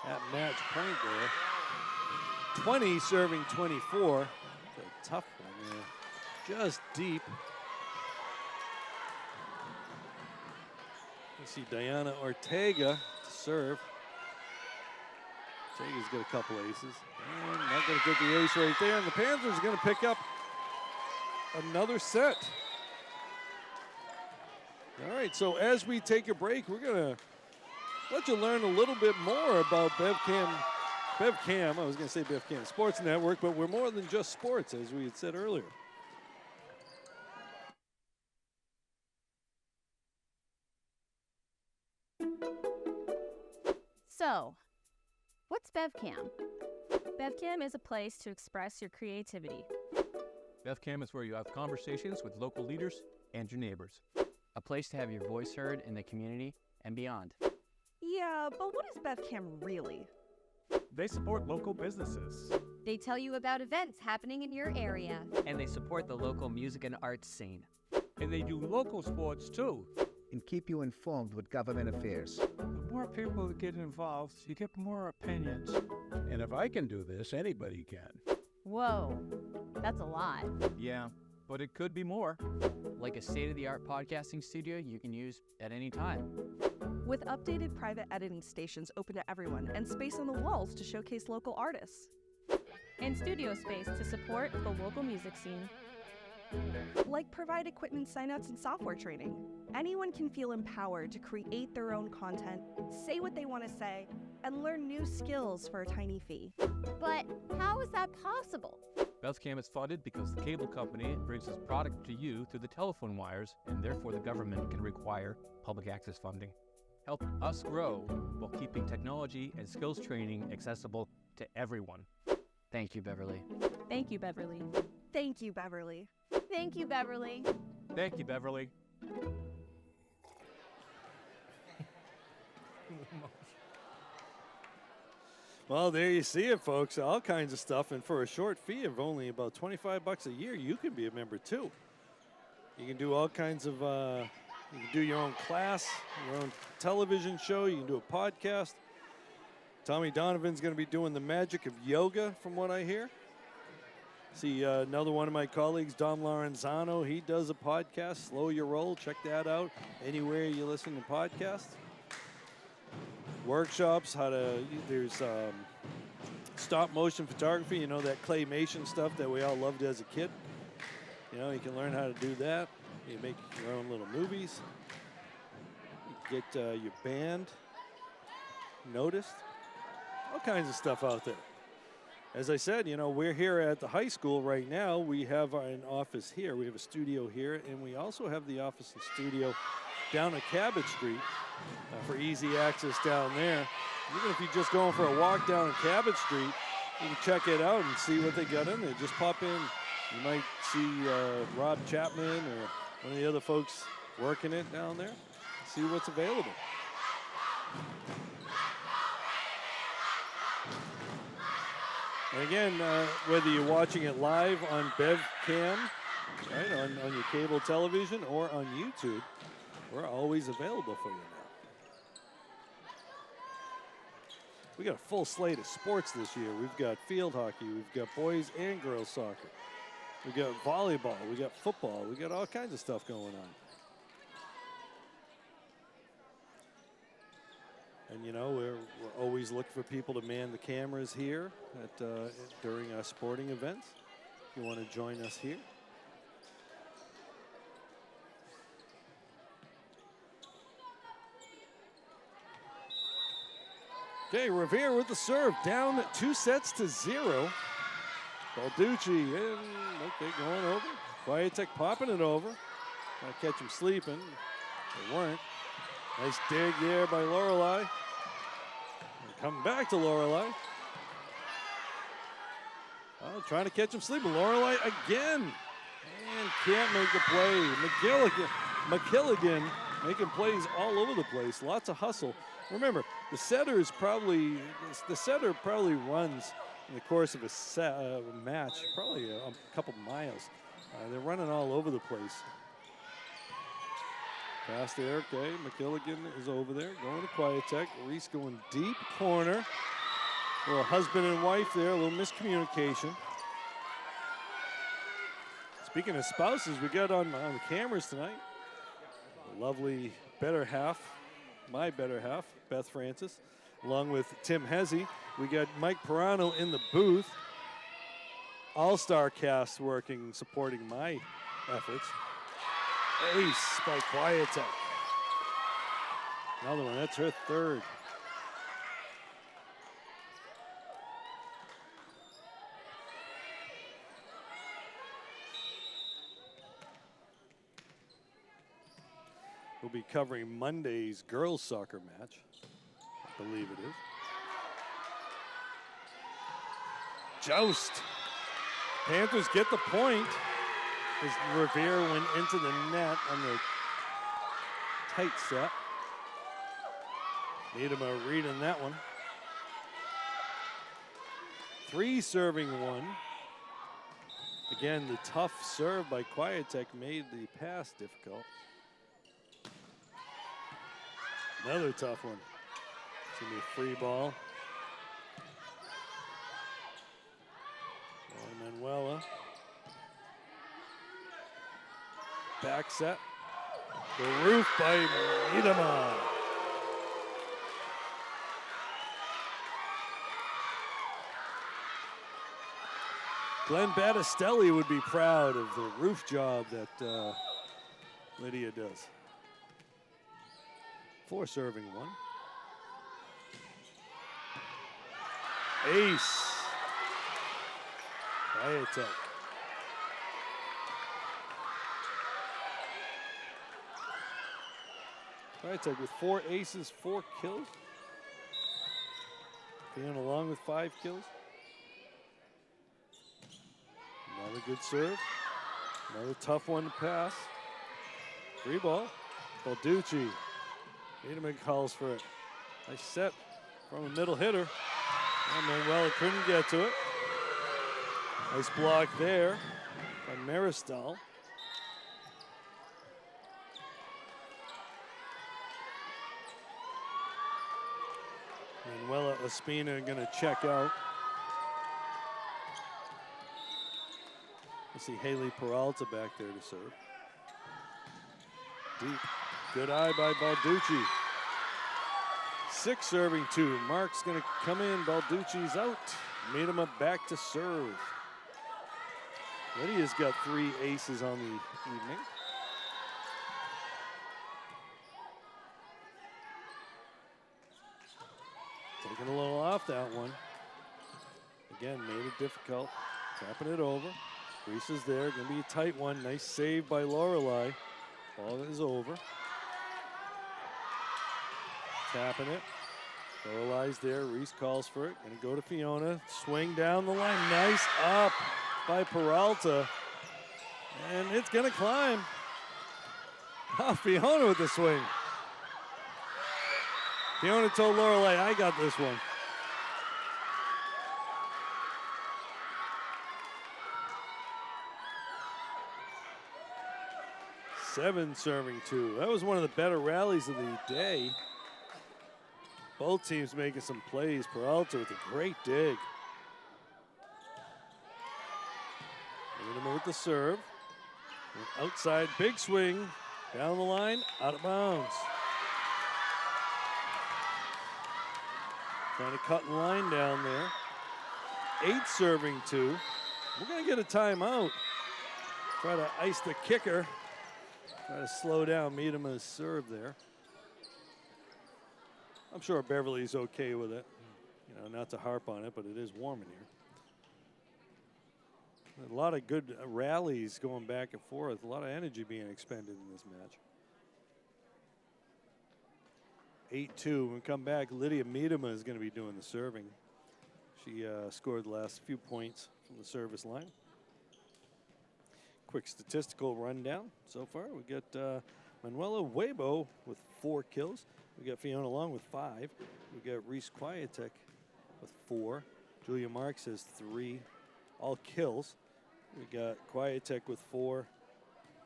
Speaker 1: At match point there. 20 serving 24. It's a tough one there. Just deep. You see Diana Ortega to serve. Ortega's got a couple aces. And not going to get the ace right there. And the Panthers are going to pick up another set. All right, so as we take a break, we're going to let you learn a little bit more about BevCam. I was going to say BevCam Sports Network, but we're more than just sports, as we had said earlier.
Speaker 2: So, what's BevCam? BevCam is a place to express your creativity.
Speaker 3: BevCam is where you have conversations with local leaders and your neighbors.
Speaker 4: A place to have your voice heard in the community and beyond.
Speaker 5: Yeah, but what is BevCam really?
Speaker 3: They support local businesses.
Speaker 2: They tell you about events happening in your area.
Speaker 4: And they support the local music and arts scene.
Speaker 6: And they do local sports too.
Speaker 7: and keep you informed with government affairs.
Speaker 6: The more people that get involved, you get more opinions.
Speaker 8: And if I can do this, anybody can.
Speaker 2: Whoa, that's a lot.
Speaker 3: Yeah, but it could be more.
Speaker 4: Like a state-of-the-art podcasting studio you can use at any time.
Speaker 5: With updated private editing stations open to everyone and space on the walls to showcase local artists.
Speaker 2: And studio space to support the local music scene.
Speaker 5: Like provide equipment signouts and software training. Anyone can feel empowered to create their own content, say what they want to say, and learn new skills for a tiny fee.
Speaker 2: But how is that possible?
Speaker 3: BevCam is funded because the cable company brings its product to you through the telephone wires, and therefore the government can require public access funding. Help us grow while keeping technology and skills training accessible to everyone.
Speaker 4: Thank you, Beverly.
Speaker 2: Thank you, Beverly.
Speaker 5: Thank you, Beverly.
Speaker 2: Thank you, Beverly.
Speaker 3: Thank you, Beverly.
Speaker 1: Well, there you see it, folks. All kinds of stuff. And for a short fee of only about $25 a year, you can be a member too. You can do all kinds of, you can do your own class, your own television show. You can do a podcast. Tommy Donovan's going to be doing the magic of yoga, from what I hear. See another one of my colleagues, Dom Lorenzano. He does a podcast, Slow Your Roll. Check that out anywhere you listen to podcasts. Workshops, there's stop motion photography, you know, that claymation stuff that we all loved as a kid. You know, you can learn how to do that. You make your own little movies. You get your band noticed. All kinds of stuff out there. As I said, you know, we're here at the high school right now. We have an office here. We have a studio here, and we also have the office and studio down at Cabot Street for easy access down there. Even if you're just going for a walk down Cabot Street, you can check it out and see what they got in there. Just pop in. You might see Rob Chapman or one of the other folks working it down there. See what's available. And again, whether you're watching it live on BevCam, right, on your cable television or on YouTube, we're always available for you now. We got a full slate of sports this year. We've got field hockey, we've got boys and girls soccer, we got volleyball, we got football, we got all kinds of stuff going on. And you know, we're always looking for people to man the cameras here during our sporting events. If you want to join us here. Okay, Revere with the serve, down 2-0. Balducci in, okay, going over. Kwiatek popping it over. Trying to catch him sleeping. They weren't. Nice dig there by Lorelei. Coming back to Lorelei. Oh, trying to catch him sleeping. Lorelei again. And can't make the play. McKilligan making plays all over the place. Lots of hustle. Remember, the setter probably runs in the course of a match, probably a couple miles. They're running all over the place. Pass there, okay. McKilligan is over there, going to Kwiatek. Reese going deep corner. A little husband and wife there, a little miscommunication. Speaking of spouses, we got on the cameras tonight. The lovely better half, my better half, Beth Francis, along with Tim Hezzy. We got Mike Pirano in the booth. All-star cast working, supporting my efforts. Ace by Kwiatek. Another one, that's her third. We'll be covering Monday's girls soccer match, I believe it is. Joust. Panthers get the point as Revere went into the net on the tight set. Need him a read in that one. 3 serving 1. Again, the tough serve by Quietech made the pass difficult. Another tough one. It's going to be a free ball. Manuela. Back set. The roof by Miedema. Glenn Battistelli would be proud of the roof job that Lydia does. 4 serving 1. Ace. Quietech. Quietech with 4 aces, 4 kills. Fiona Long with 5 kills. Another good serve. Another tough one to pass. Free ball. Balducci. Wiedemann calls for it. Nice set from a middle hitter. And Manuela couldn't get to it. Nice block there by Maristal. Manuela Ospina going to check out. You see Haley Peralta back there to serve. Deep. Good eye by Balducci. 6 serving 2. Mark's going to come in. Balducci's out. Miedema back to serve. Lydia's got 3 aces on the evening. Taking a little off that one. Again, made it difficult. Tapping it over. Reese is there. Going to be a tight one. Nice save by Lorelei. Ball is over. Tapping it. Lorelei's there. Reese calls for it. Going to go to Fiona. Swing down the line. Nice up by Peralta. And it's going to climb. Oh, Fiona with the swing. Fiona told Lorelei, I got this one. Seven serving 2. That was one of the better rallies of the day. Both teams making some plays. Peralta with a great dig. With the serve. Outside, big swing. Down the line, out of bounds. Trying to cut in line down there. 8 serving 2. We're going to get a timeout. Try to ice the kicker. Try to slow down Miedema's serve there. I'm sure Beverly's okay with it. You know, not to harp on it, but it is warm in here. A lot of good rallies going back and forth. A lot of energy being expended in this match. 8-2. When we come back, Lydia Miedema is going to be doing the serving. She scored the last few points from the service line. Quick statistical rundown so far. We got Manuela Weibo with 4 kills. We got Fiona Long with 5. We got Reese Quietech with 4. Julia Marks has 3, all kills. We got Quietech with 4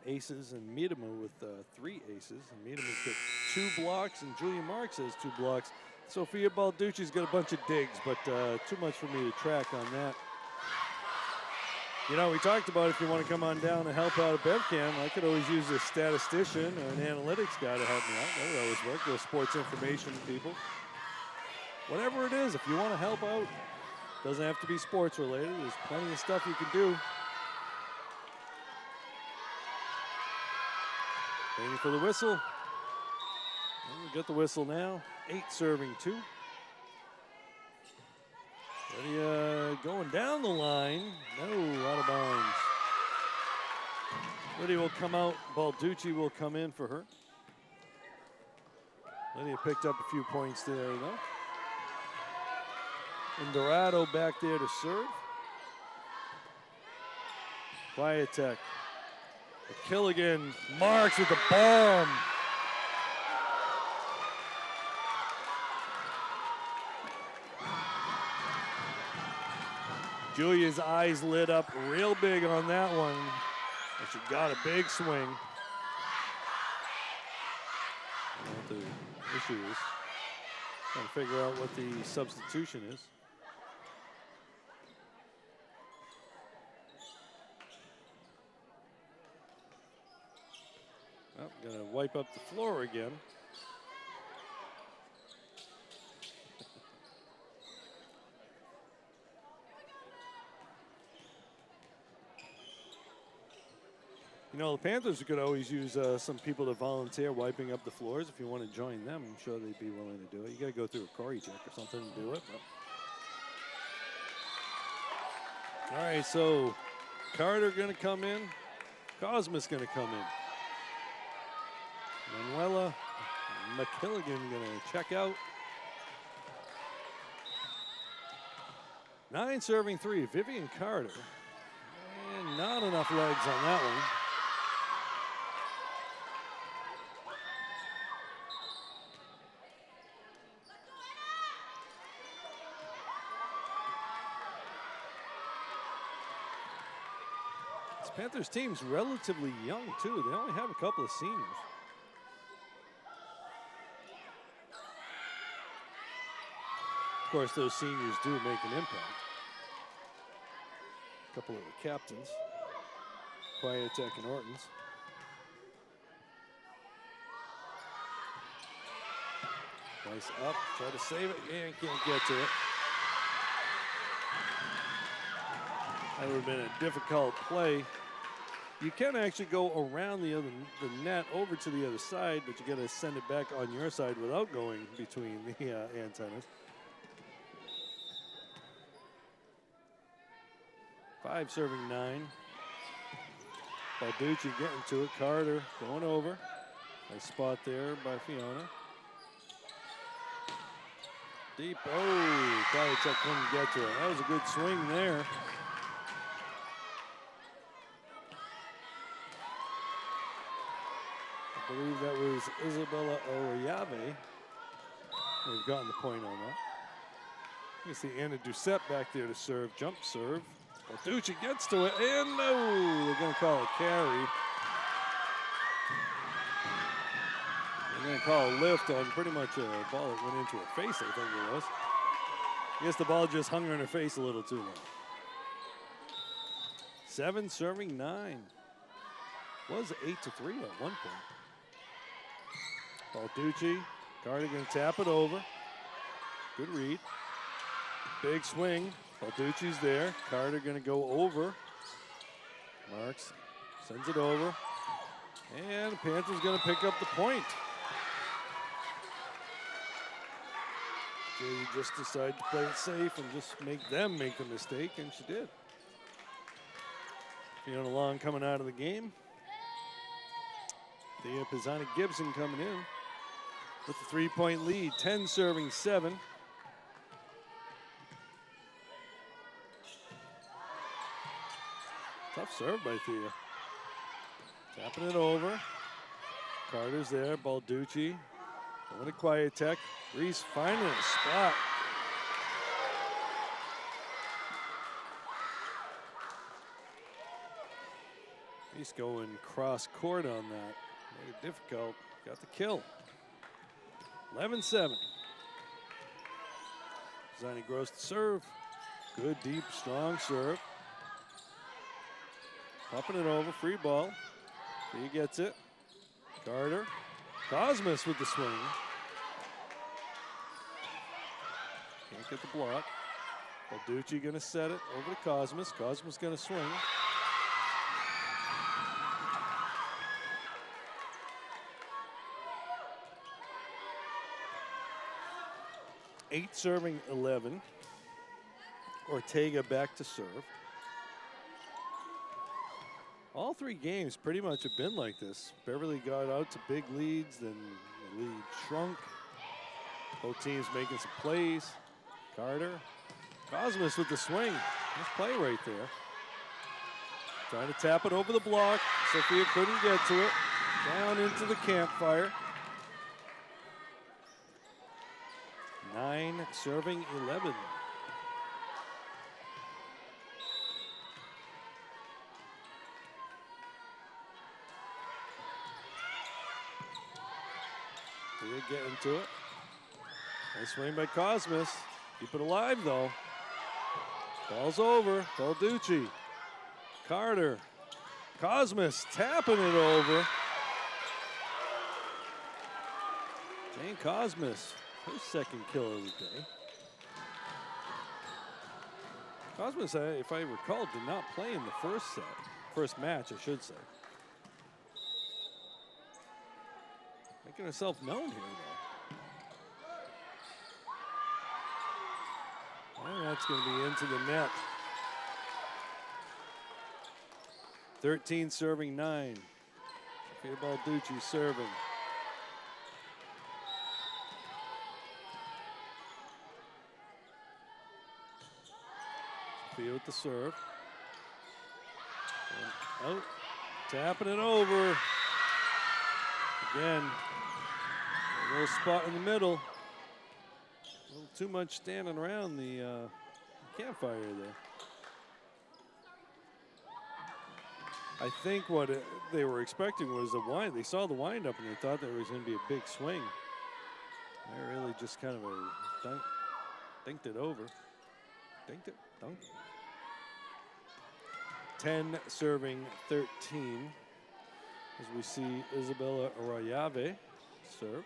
Speaker 1: aces and Miedema with 3 aces. And Miedeman's got 2 blocks and Julia Marks has 2 blocks. Sophia Balducci's got a bunch of digs, but too much for me to track on that. You know, we talked about if you want to come on down and help out at BevCam, I could always use a statistician or an analytics guy to help me out. That would always work. Go sports information people. Whatever it is, if you want to help out, doesn't have to be sports related. There's plenty of stuff you can do. Waiting for the whistle. And we get the whistle now. 8 serving 2. Lydia going down the line. No, out of bounds. Lydia will come out. Balducci will come in for her. Lydia picked up a few points there, though. And Dorado back there to serve. Quietech. The kill again. Marks with the bomb. Julia's eyes lit up real big on that one. And she got a big swing. I don't know what the issue is. Trying to figure out what the substitution is. Oh, gonna wipe up the floor again. You know, the Panthers could always use some people to volunteer wiping up the floors. If you want to join them, I'm sure they'd be willing to do it. You got to go through a Corey check or something to do it. But. All right, so Carter going to come in. Cosmas going to come in. Manuela McKilligan going to check out. 9 serving 3, Vivian Carter. And not enough legs on that one. This Panthers team's relatively young, too. They only have a couple of seniors. Of course, those seniors do make an impact. A couple of the captains, Quietek and Ortons. Nice up, try to save it, and can't get to it. That would have been a difficult play. You can actually go around the net over to the other side, but you got to send it back on your side without going between the antennas. 5 serving 9. Balducci getting to it. Carter going over. Nice spot there by Fiona. Deep. Oh, Quietek couldn't get to it. That was a good swing there. I believe that was Isabella Oyave. They've gotten the point on that. You can see Anna Doucette back there to serve. Jump serve. Balducci gets to it, and no, they're going to call a carry. They're going to call a lift on pretty much a ball that went into her face, I think it was. I guess the ball just hung on her face a little too long. 7 serving 9. Was 8-3 at one point. Balducci, Carter going to tap it over. Good read. Big swing. Balducci's there. Carter going to go over. Marks sends it over. And the Panthers going to pick up the point. Julie just decided to play it safe and just make them make the mistake, and she did. Fiona Long coming out of the game. Thea Pisani-Gibson coming in with the 3-point lead. 10 serving 7. Tough serve by Thea. Tapping it over. Carter's there. Balducci. Going to Quietek. Reese finding a spot. Reese going cross court on that. Made it difficult. Got the kill. 11-7. Zani Gross to serve. Good, deep, strong serve. Popping it over, free ball. He gets it. Carter. Cosmas with the swing. Can't get the block. Balducci going to set it over to Cosmas. Cosmas going to swing. Eight serving 11. Ortega back to serve. All 3 games pretty much have been like this. Beverly got out to big leads, then the lead shrunk. Both teams making some plays. Carter. Cosmas with the swing. Nice play right there. Trying to tap it over the block. Sophia couldn't get to it. Down into the campfire. 9 serving 11. Sophia getting to it. Nice swing by Cosmas. Keep it alive, though. Ball's over. Balducci. Carter. Cosmas tapping it over. Jane Cosmas, her second kill of the day. Cosmas, if I recall, did not play in the first match, I should say. Making herself known here, though. And that's going to be into the net. 13 serving 9. Sophia Balducci serving. Sophia with the serve. And out. Tapping it over. Again, a little spot in the middle. A little too much standing around the campfire there. I think what they were expecting was the wind. They saw the wind up and they thought there was going to be a big swing. They really just kind of dinked it over. Dinked it, dunked it. 10 serving 13. As we see Isabella Arayave serve.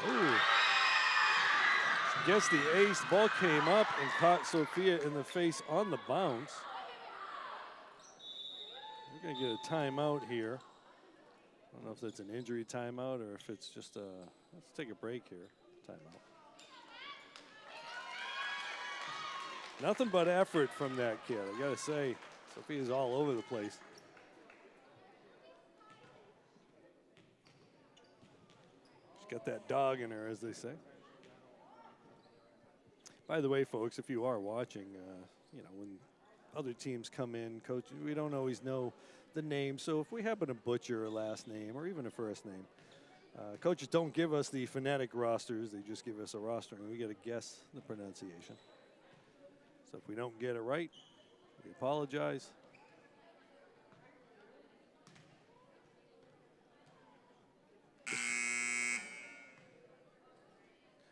Speaker 1: Ooh. Gets the ace. Ball came up and caught Sophia in the face on the bounce. We're going to get a timeout here. I don't know if that's an injury timeout or if it's just a, let's take a break here. Timeout. Nothing but effort from that kid, I gotta say. Sophia's all over the place. She's got that dog in her, as they say. By the way, folks, if you are watching, you know, when other teams come in, coach, we don't always know the name. So if we happen to butcher a last name or even a first name, coaches don't give us the phonetic rosters. They just give us a roster, and we got to guess the pronunciation. So if we don't get it right, we apologize.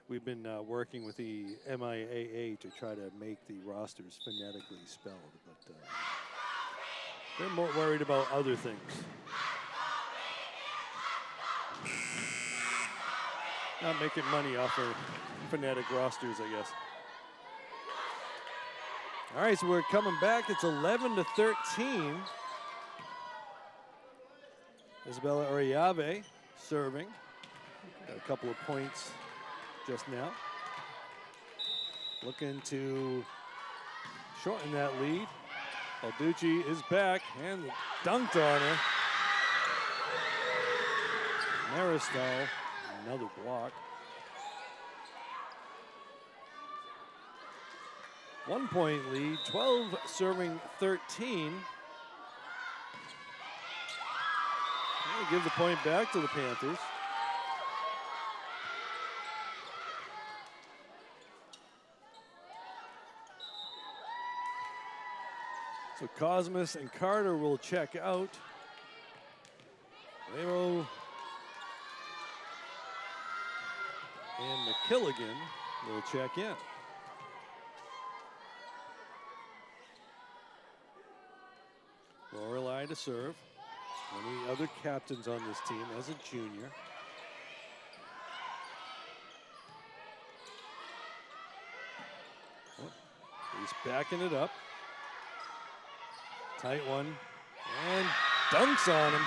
Speaker 1: We've been working with the MIAA to try to make the rosters phonetically spelled, but they're more worried about other things. Not making money off of phonetic rosters, I guess. All right, so we're coming back. It's 11-13. Isabella Arayave serving. Got a couple of points just now. Looking to shorten that lead. Balducci is back and dunked on her. Maristal, another block. 1 point lead, 12 serving 13. We'll give the point back to the Panthers. So Cosmas and Carter will check out. Lero and McKilligan will check in. Lorelei to serve. One of the other captains on this team as a junior. Oh, he's backing it up. Tight one. And dunks on him.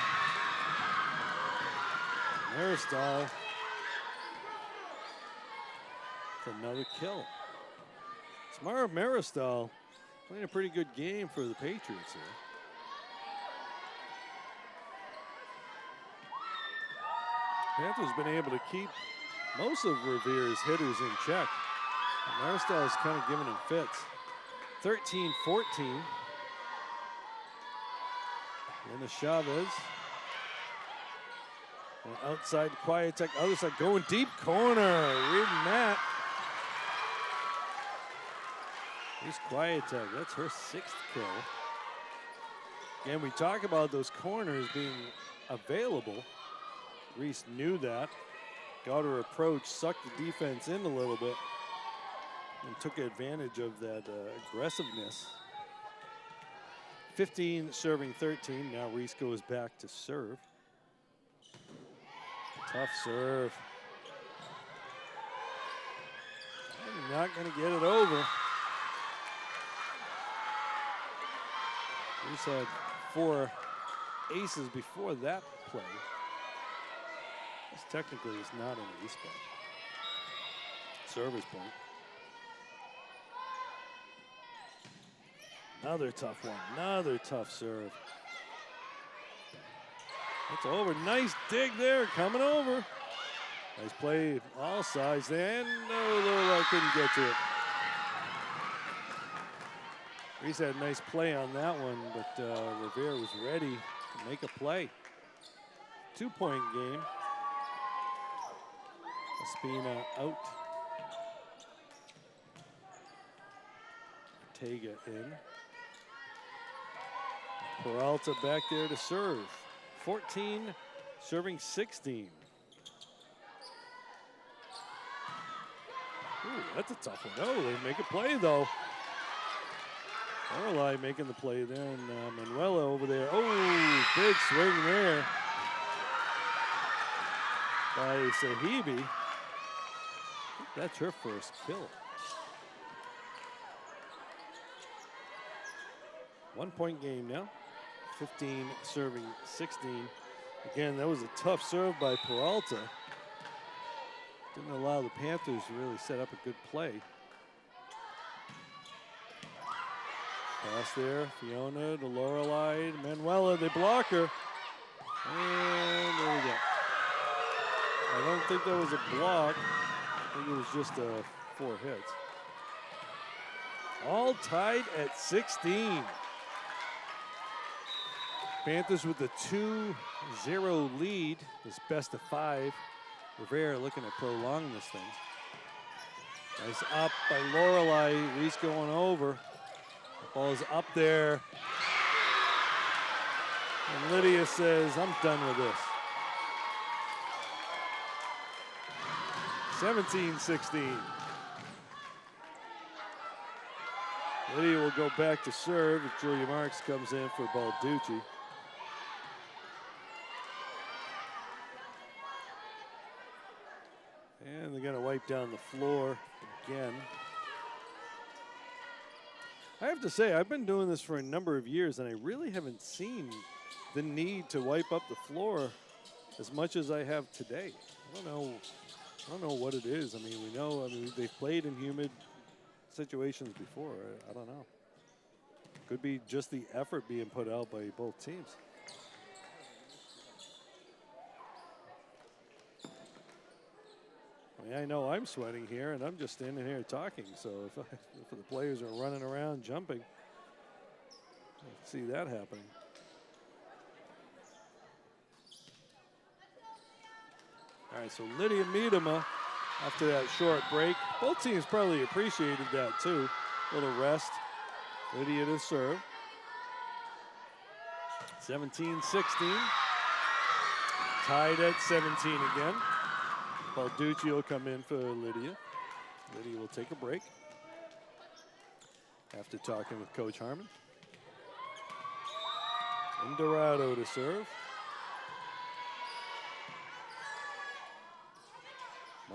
Speaker 1: Maristal for another kill. Samara Maristal playing a pretty good game for the Patriots here. Panthers been able to keep most of Revere's hitters in check. Maristal is kind of giving them fits. 13-14. Linda Chavez. And outside quiet tech, other side going deep corner. Reading that. Here's Kwiatek. That's her 6th kill. Again, we talk about those corners being available. Reese knew that. Got her approach, sucked the defense in a little bit, and took advantage of that aggressiveness. 15 serving 13. Now Reese goes back to serve. Tough serve. And not going to get it over. Reese had 4 aces before that play. This technically is not an ace, but service point. Another tough one, another tough serve. That's over, nice dig there, coming over. Nice play, all sides there, and no, Lorelei couldn't get to it. Reese had a nice play on that one, but Revere was ready to make a play. 2-point game. Espina out. Ortega in. Peralta back there to serve. 14 serving 16. Ooh, that's a tough one. Oh, they make a play though. Lorelei making the play there, and Manuela over there. Oh, big swing there by Sahibi. That's her first kill. 1-point game now. 15 serving 16. Again, that was a tough serve by Peralta. Didn't allow the Panthers to really set up a good play. Pass there, Fiona to Lorelei, to Manuela, they block her. And there we go. I don't think that was a block. I think it was just 4 hits. All tied at 16. Panthers with the 2-0 lead. This best of 5. Revere looking to prolong this thing. Nice up by Lorelei. Reese going over. The ball's up there. And Lydia says, I'm done with this. 17-16. Lydia will go back to serve if Julia Marks comes in for Balducci. And they're going to wipe down the floor again. I have to say, I've been doing this for a number of years, and I really haven't seen the need to wipe up the floor as much as I have today. I don't know what it is. I mean, they've played in humid situations before. I don't know. Could be just the effort being put out by both teams. I mean, I know I'm sweating here, and I'm just standing here talking. So if the players are running around jumping, I see that happening. All right, so Lydia Miedema after that short break. Both teams probably appreciated that too. A little rest. Lydia to serve. 17-16. Tied at 17 again. Balducci will come in for Lydia. Lydia will take a break after talking with Coach Harmon. And Dorado to serve.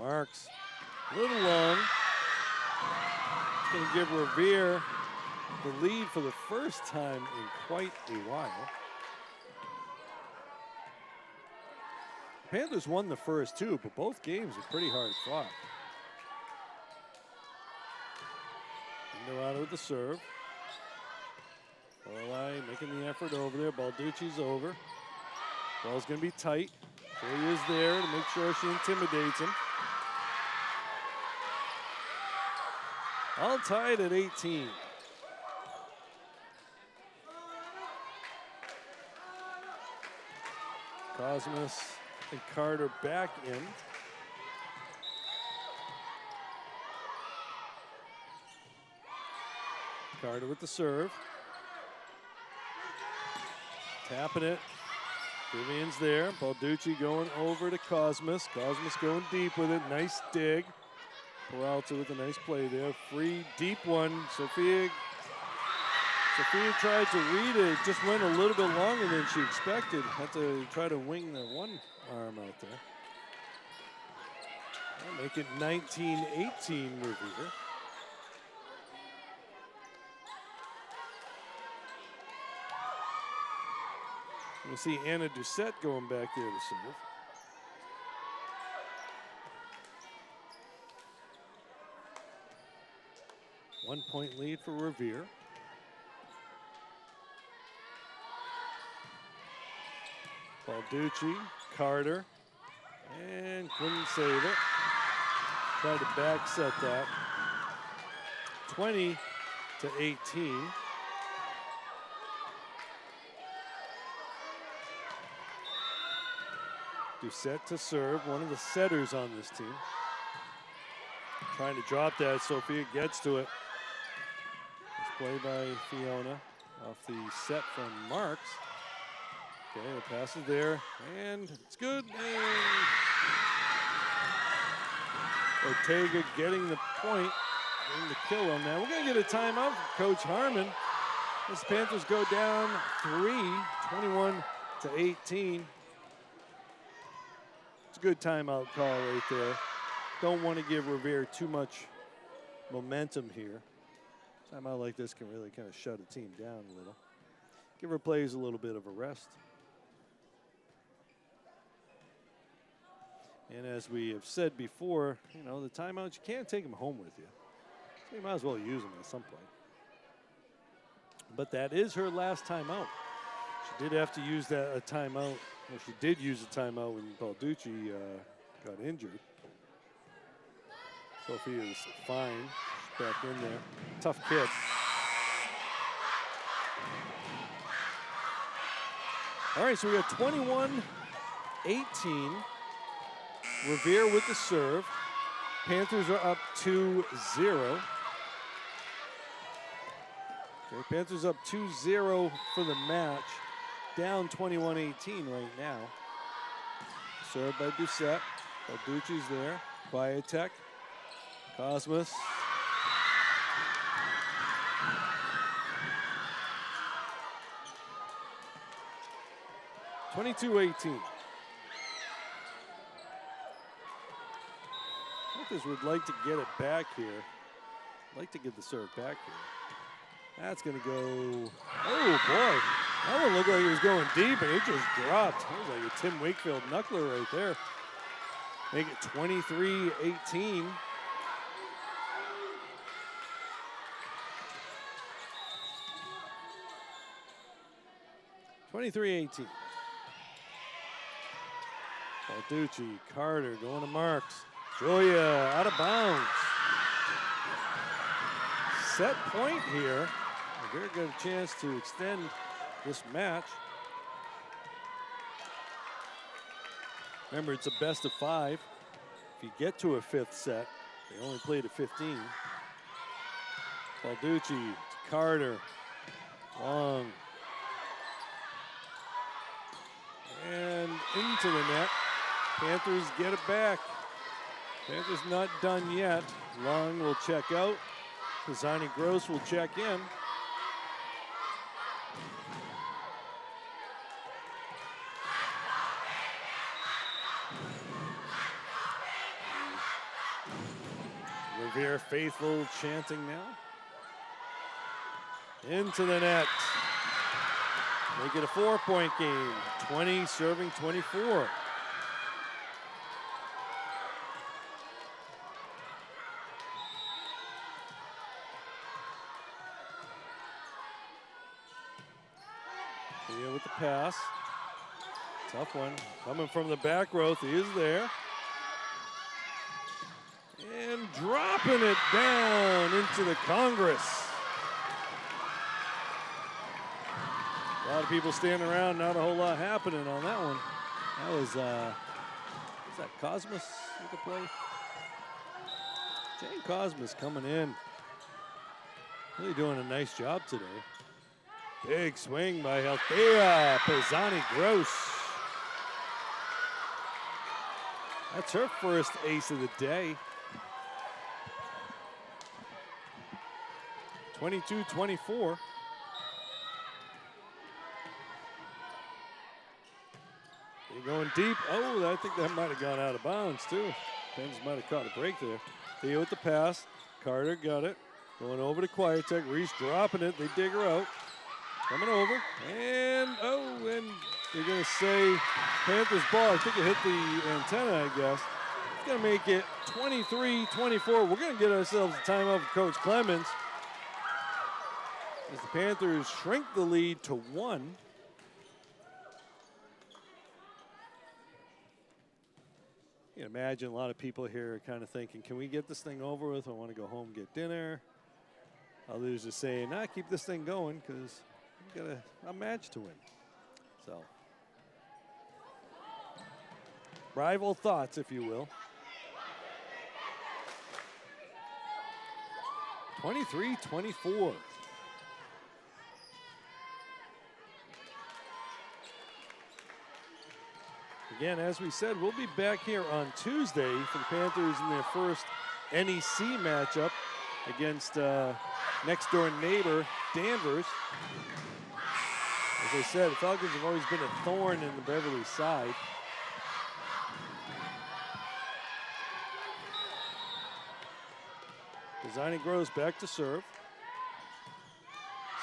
Speaker 1: Marks, a little long. It's going to give Revere the lead for the first time in quite a while. Panthers won the first 2, but both games were pretty hard fought. Dorado with the serve. Lorelei making the effort over there. Balducci's over. Ball's going to be tight. He is there to make sure she intimidates him. All tied at 18. Cosmas and Carter back in. Carter with the serve. Tapping it. Vivian's there. Balducci going over to Cosmas. Cosmas going deep with it. Nice dig. Peralta with a nice play there. Free, deep one. Sophia tried to read it. Just went a little bit longer than she expected. Had to try to wing the one arm out there. That'll make it 19-18 Revere. We'll see Anna Doucette going back there to serve. One-point lead for Revere. Balducci, Carter, and couldn't save it. Tried to back set that. 20-18. Doucette to serve, one of the setters on this team. Trying to drop that, Sophia gets to it. It's play by Fiona off the set from Marks. Okay, the pass is there, and it's good. And Ortega getting the point, getting the kill on that. We're gonna get a timeout from Coach Harmon. As Panthers go down 21-18. It's a good timeout call right there. Don't want to give Revere too much momentum here. Timeout like this can really kind of shut a team down a little. Give her players a little bit of a rest. And as we have said before, you know, the timeouts, you can't take them home with you. So you might as well use them at some point. But that is her last timeout. She did have to use that a timeout. Well, she did use a timeout when Balducci got injured. Sophia is fine. She's back in there. Tough kid. All right, so we got 21-18. Revere with the serve. Panthers are up 2-0. Okay, Panthers up 2-0 for the match. Down 21-18 right now. Served by Doucette. Balducci's there. Kwiatek. Cosmas. (22-18). Panthers would like to get it back here. Like to get the serve back here. That's going to go. Oh boy, that one looked like it was going deep, and it just dropped. That was like a Tim Wakefield knuckler right there. Make it 23-18. Balducci, Carter going to Marks. Julia out of bounds. Set point here. A very good chance to extend this match. Remember, it's a best of 5. If you get to a 5th set, they only played at 15. Balducci to Carter. Long. And into the net. Panthers get it back. Panthers not done yet. Long will check out. Pisani Gross will check in. Revere faithful chanting now. Into the net. Make it a 4-point game. 20 serving 24. With the pass. Tough one. Coming from the back row. He is there. And dropping it down into the Congress. A lot of people standing around. Not a whole lot happening on that one. That was that Cosmas with the play? Jane Cosmas coming in. Really doing a nice job today. Big swing by Althea Pisani-Gross. That's her first ace of the day. 22-24. They're going deep. Oh, I think that might have gone out of bounds too. Pens might have caught a break there. Theo with the pass. Carter got it. Going over to Quietek. Reese dropping it. They dig her out. Coming over. And, and they're going to say Panthers ball. I think it hit the antenna, I guess. It's going to make it 23-24. We're going to get ourselves a timeout with Coach Clemens as the Panthers shrink the lead to 1. You can imagine a lot of people here are kind of thinking, can we get this thing over with? I want to go home, get dinner. Others are saying, nah, keep this thing going because we've got a match to win. So, rival thoughts, if you will. 23-24. Again, as we said, we'll be back here on Tuesday for the Panthers in their first NEC matchup against next door neighbor Danvers. As I said, the Falcons have always been a thorn in the Beverly side. Pisani-Gross back to serve.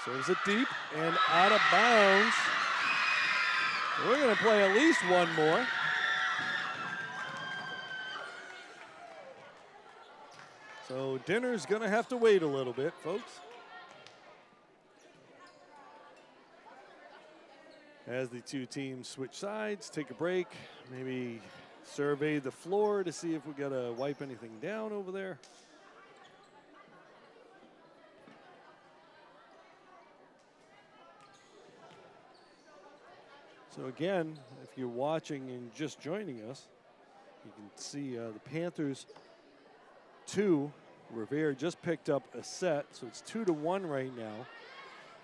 Speaker 1: Serves it deep and out of bounds. We're going to play at least one more. So dinner's going to have to wait a little bit, folks. As the two teams switch sides, take a break, maybe survey the floor to see if we got to wipe anything down over there. So again, if you're watching and just joining us, you can see the Panthers 2. Revere just picked up a set, so it's 2-1 right now.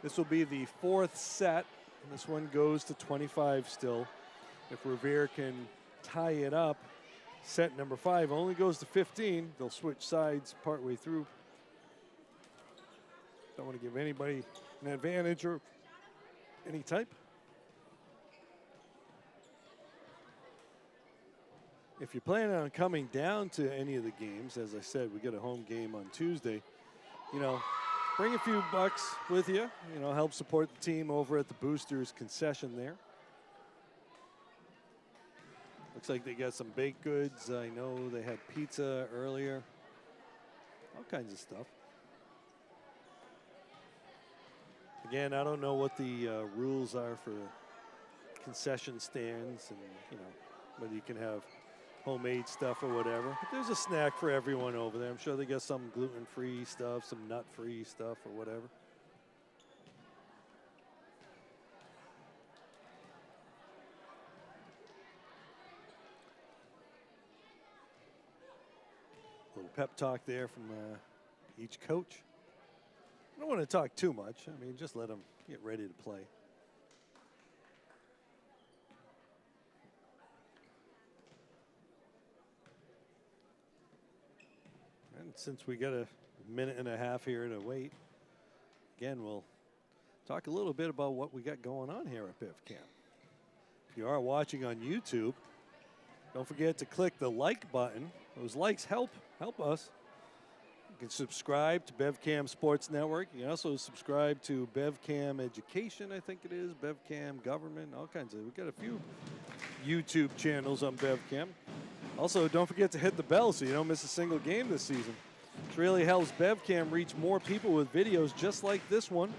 Speaker 1: This will be the 4th set, and this one goes to 25 still. If Revere can tie it up, set number 5 only goes to 15. They'll switch sides partway through. Don't want to give anybody an advantage or any type. If you're planning on coming down to any of the games, as I said, we get a home game on Tuesday, you know, bring a few bucks with you, you know, help support the team over at the Boosters concession there. Looks like they got some baked goods. I know they had pizza earlier, all kinds of stuff. Again, I don't know what the rules are for concession stands and, you know, whether you can have homemade stuff or whatever. But there's a snack for everyone over there. I'm sure they got some gluten-free stuff, some nut-free stuff or whatever. A little pep talk there from each coach. I don't want to talk too much. I mean, just let them get ready to play. Since we got a minute and a half here to wait, again, we'll talk a little bit about what we got going on here at BevCam. If you are watching on YouTube, don't forget to click the like button. Those likes help us. You can subscribe to BevCam Sports Network. You can also subscribe to BevCam Education, I think it is, BevCam Government, all kinds of. We've got a few YouTube channels on BevCam. Also, don't forget to hit the bell so you don't miss a single game this season. It really helps BevCam reach more people with videos just like this one.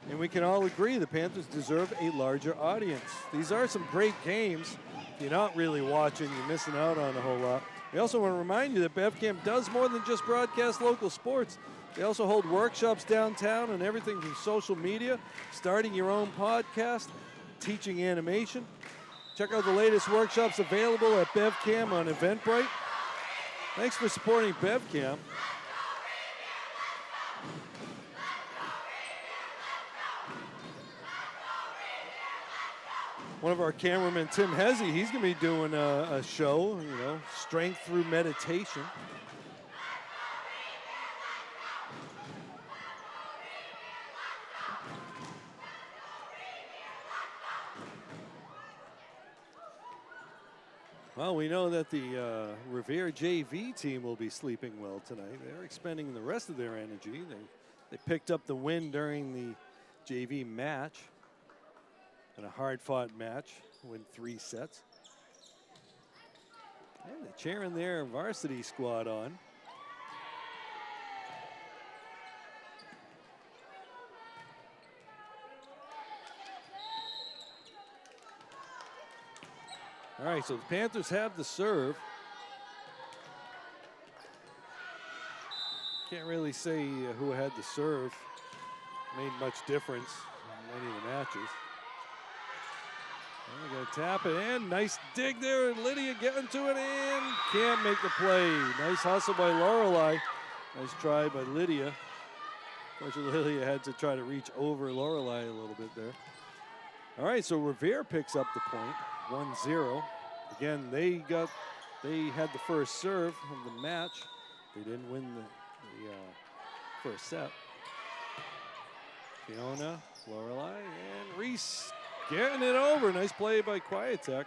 Speaker 1: And we can all agree the Panthers deserve a larger audience. These are some great games. If you're not really watching, you're missing out on a whole lot. We also want to remind you that BevCam does more than just broadcast local sports. They also hold workshops downtown on everything from social media, starting your own podcast, teaching animation. Check out the latest workshops available at BevCam on Eventbrite. Thanks for supporting BevCam. One of our cameramen, Tim Hezzy, he's going to be doing a show, strength through meditation. Well, we know that the Revere JV team will be sleeping well tonight. They're expending the rest of their energy. They picked up the win during the JV match in a hard-fought match, win 3 sets. And they're cheering their varsity squad on. All right, so the Panthers have the serve. Can't really say who had the serve. Made much difference in many of the matches. They're going to tap it in. Nice dig there. Lydia getting to it and can't make the play. Nice hustle by Lorelei. Nice try by Lydia. Unfortunately, Lydia had to try to reach over Lorelei a little bit there. All right, so Revere picks up the point. 1-0. Again, they had the first serve of the match. They didn't win the first set. Fiona, Lorelei, and Reese getting it over. Nice play by Quietek.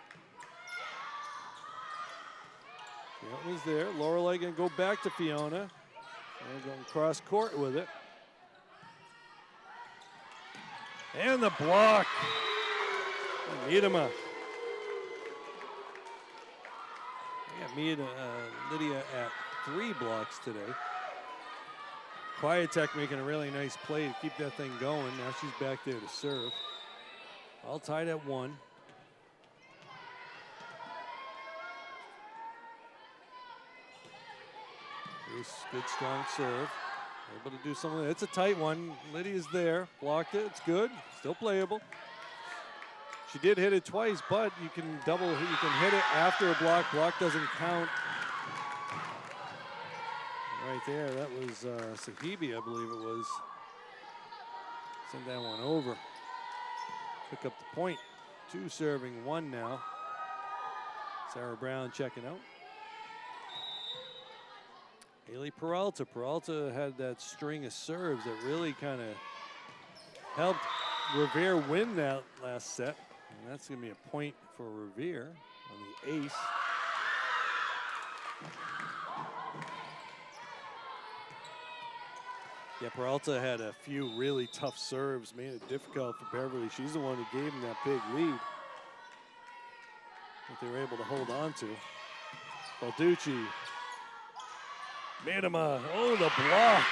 Speaker 1: Fiona's there. Lorelei gonna go back to Fiona. They're going cross court with it. And the block. Miedema. We got Lydia at 3 blocks today. Quietek making a really nice play to keep that thing going. Now she's back there to serve. All tied at 1. Good strong serve. Able to do something. It's a tight one. Lydia's there. Blocked it. It's good. Still playable. She did hit it twice, but you can hit it after a block. Block doesn't count. Right there, that was Sahibi, I believe it was. Send that one over. Pick up the point. 2 serving 1 now. Sarah Brown checking out. Haley Peralta. Peralta had that string of serves that really kind of helped Revere win that last set. And that's going to be a point for Revere on the ace. Yeah, Peralta had a few really tough serves, made it difficult for Beverly. She's the one who gave him that big lead that they were able to hold on to. Balducci. Miedema. Oh, the block.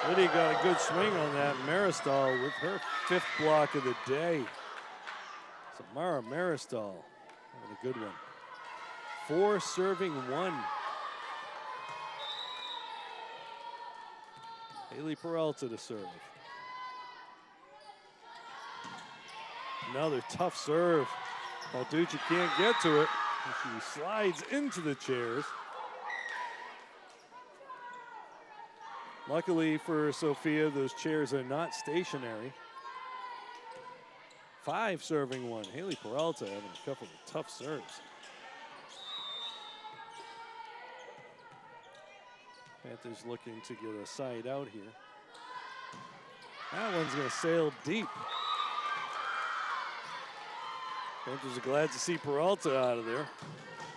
Speaker 1: Lydia got a good swing on that. Maristal with her 5th block of the day. Samara Maristal having a good one. 4 serving 1. Haley Peralta to serve. Another tough serve. Balducci can't get to it. She slides into the chairs. Luckily for Sophia, those chairs are not stationary. 5 serving 1. Haley Peralta having a couple of tough serves. Panthers looking to get a side out here. That one's going to sail deep. Panthers are glad to see Peralta out of there.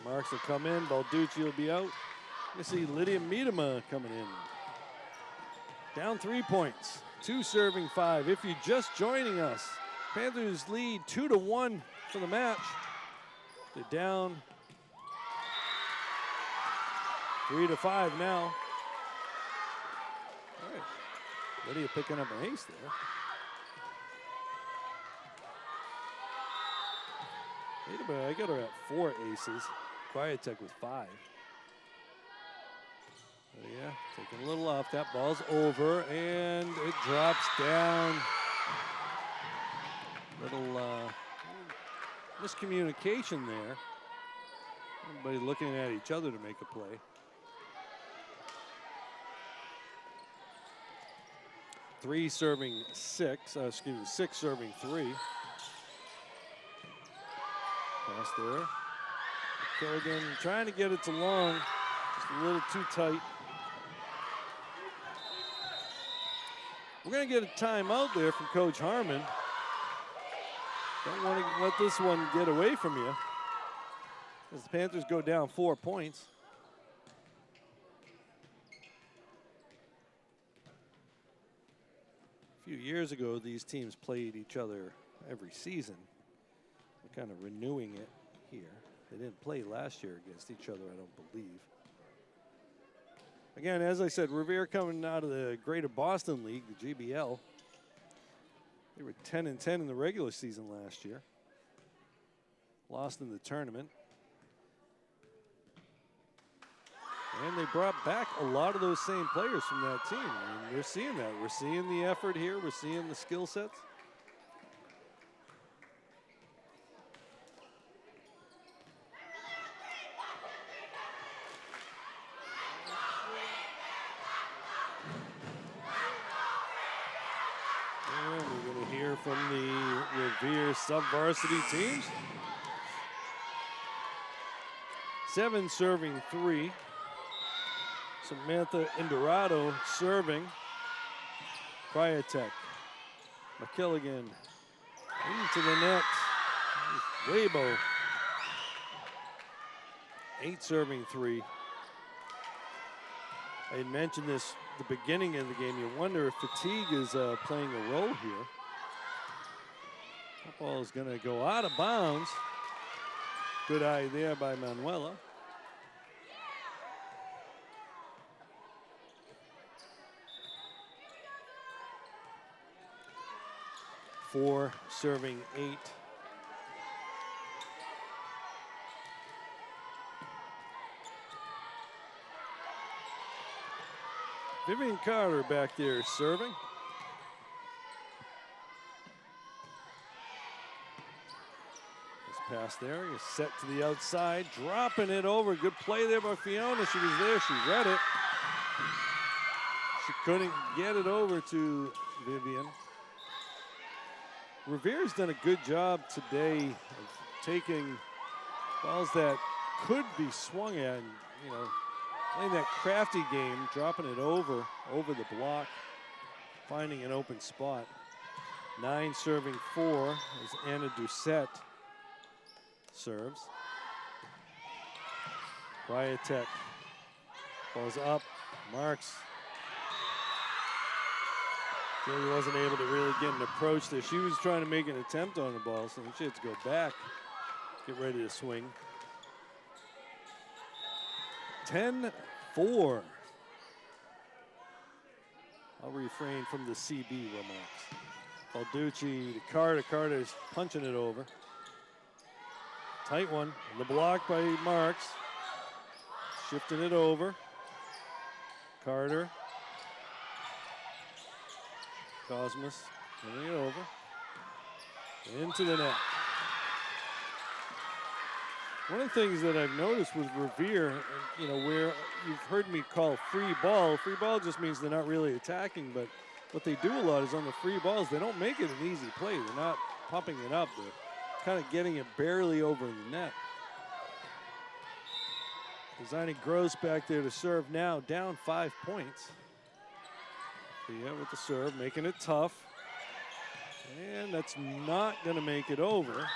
Speaker 1: Marks will come in. Balducci will be out. You see Lydia Miedema coming in. Down 3 points. 2 serving 5. If you're just joining us, Panthers lead 2-1 for the match. They're down 3-5 now. All right. Lydia picking up an ace there. I got her at 4 aces. Quietek with 5. Yeah, taking a little off. That ball's over, and it drops down. Little miscommunication there. Everybody looking at each other to make a play. 6 serving 3. Pass there. Killigan trying to get it to Long. Just a little too tight. We're going to get a timeout there from Coach Harmon. Don't want to let this one get away from you, as the Panthers go down 4 points. A few years ago, these teams played each other every season. We're kind of renewing it here. They didn't play last year against each other, I don't believe. Again, as I said, Revere coming out of the Greater Boston League, the GBL. They were 10-10 in the regular season last year. Lost in the tournament. And they brought back a lot of those same players from that team. I mean, they're seeing that. We're seeing the effort here. We're seeing the skill sets. From the Revere sub-varsity teams. 7 serving 3. Samantha Indorado serving. Kryatek. McKilligan into the net. Weibo. 8 serving 3. I had mentioned this at the beginning of the game. You wonder if fatigue is playing a role here. That ball is going to go out of bounds. Good eye there by Manuela. Four serving 8. Vivian Carter back there serving. Pass there, he's set to the outside, dropping it over. Good play there by Fiona. She was there, she read it. She couldn't get it over to Vivian. Revere's done a good job today of taking balls that could be swung at, and, you know, playing that crafty game, dropping it over the block, finding an open spot. 9 serving 4 is Anna Doucette. Serves. Kryatek balls up, marks. Julie wasn't able to really get an approach there. She was trying to make an attempt on the ball, so she had to go back, get ready to swing. 10-4. I'll refrain from the CB remarks. Balducci to Carter. Carter's punching it over. Tight one, the block by Marks. Shifting it over. Carter. Cosmos, turning it over. Into the net. One of the things that I've noticed with Revere, you know, where you've heard me call free ball just means they're not really attacking, but what they do a lot is on the free balls, they don't make it an easy play. They're not pumping it up. They're kind of getting it barely over the net. Designing Gross back there to serve now, down 5 points. Yeah, with the serve, making it tough. And that's not going to make it over.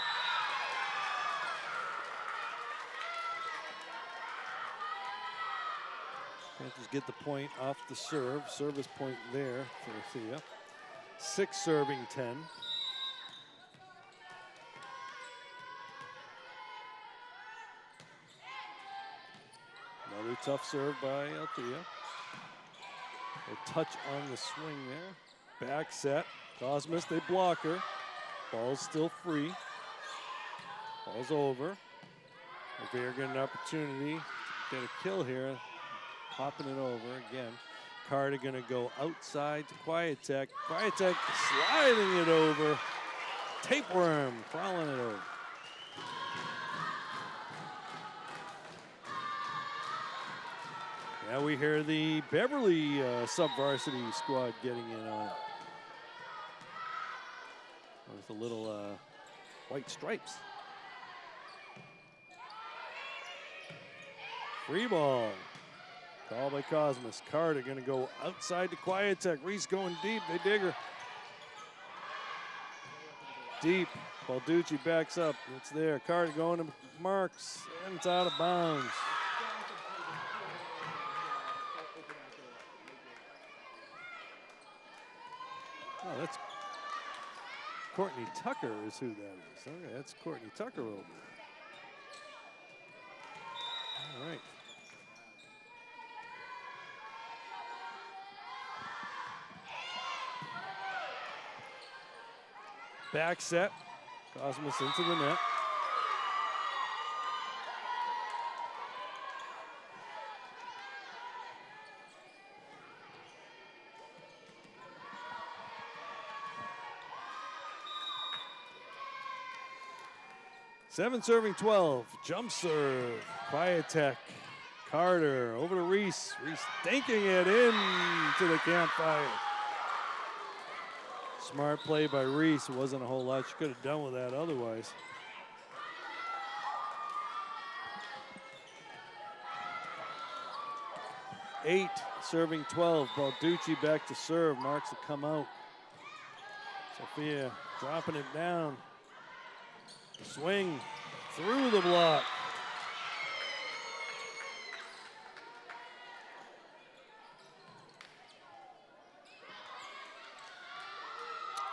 Speaker 1: Panthers get the point off the serve. Service point there for Thea. 6 serving 10. Another tough serve by Althea. A touch on the swing there. Back set. Cosmos, they block her. Ball's still free. Ball's over. Revere get an opportunity to get a kill here. Popping it over again. Carter gonna go outside to Kryatek. Kryatek sliding it over. Tapeworm crawling it over. Now we hear the Beverly sub-varsity squad getting in on it. With a little white stripes. Free ball. Call by Cosmos. Carter going to go outside to Quietech. Reese going deep. They dig her. Deep. Balducci backs up. It's there. Carter going to Marks. And it's out of bounds. Oh, that's Courtney Tucker is who that is. Okay, that's Courtney Tucker over there. All right. Back set. Cosmos into the net. Seven serving 12. Jump serve. Quietech. Carter over to Reese. Reese dinking it in to the campfire. Smart play by Reese. Wasn't a whole lot she could have done with that otherwise. Eight serving 12. Balducci back to serve. Marks to come out. Sophia dropping it down. Swing through the block.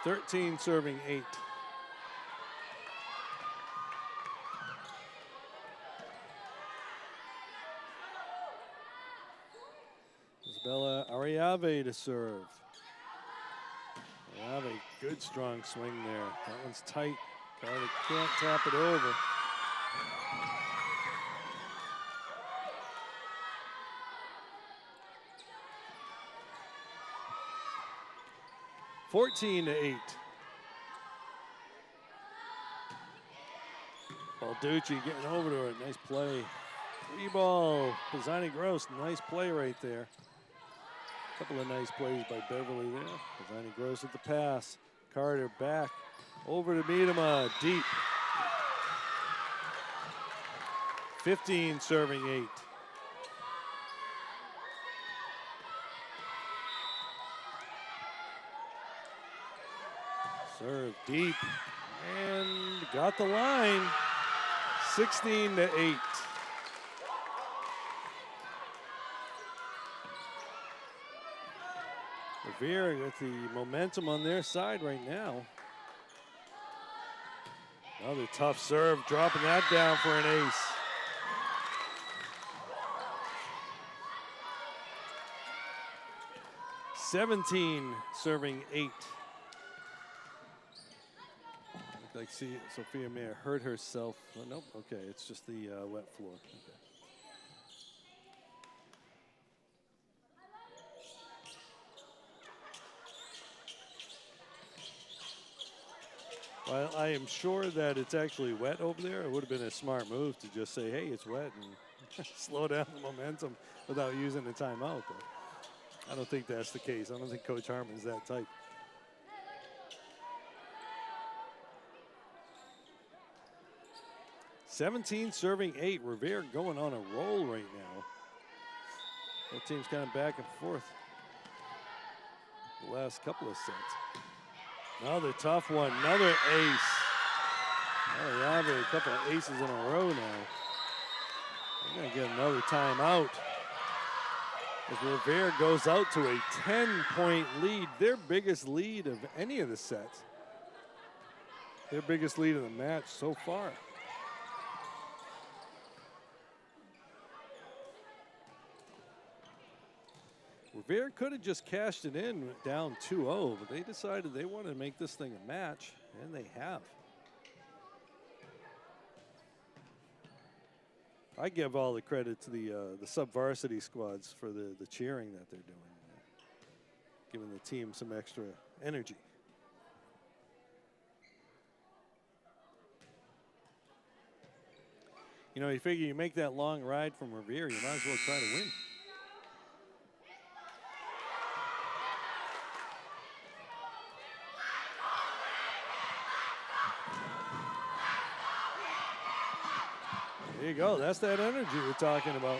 Speaker 1: Thirteen serving 8. Isabella Ariave to serve. Ariave, good strong swing there. That one's tight. Carter can't tap it over. (14 to 8). Balducci getting over to it. Nice play. Free ball. Pisani Gross. Nice play right there. Couple of nice plays by Beverly there. Pisani Gross at the pass. Carter back. Over to Miedema, deep. 15 serving 8. Serve deep and got the line. 16 to 8. Revere with the momentum on their side right now. Another tough serve, dropping that down for an ace. (17 serving 8). Looked like Sophia may have hurt herself. Oh, nope, okay, it's just the wet floor. Okay. Well, I am sure that it's actually wet over there. It would have been a smart move to just say, hey, it's wet, and slow down the momentum without using the timeout. But I don't think that's the case. I don't think Coach Harmon's that type. (17 serving 8). Revere going on a roll right now. Both teams kind of back and forth the last couple of sets. Another tough one, another ace. Oh, yeah, a couple of aces in a row now. They're going to get another timeout as Revere goes out to a 10-point lead, their biggest lead of any of the sets. Their biggest lead of the match so far. Revere could have just cashed it in down 2-0, but they decided they wanted to make this thing a match, and they have. I give all the credit to the sub-varsity squads for the cheering that they're doing, giving the team some extra energy. You know, you figure you make that long ride from Revere, you might as well try to win. There you go. That's that energy we're talking about.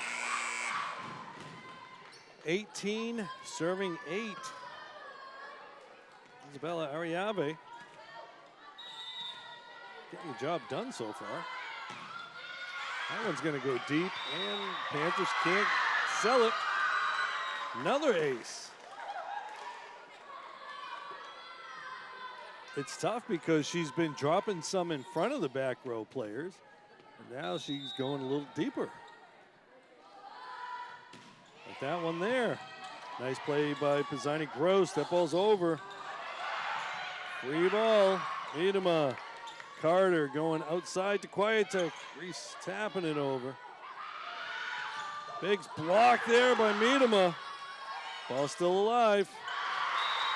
Speaker 1: 18, serving 8. Isabella Ariave getting the job done so far. That one's going to go deep, and Panthers can't sell it. Another ace. It's tough because she's been dropping some in front of the back row players, and now she's going a little deeper. Like that one there. Nice play by Pisani Gross. That ball's over. Free ball. Miedema. Carter going outside to Quietech. Reese tapping it over. Big block there by Miedema. Ball still alive.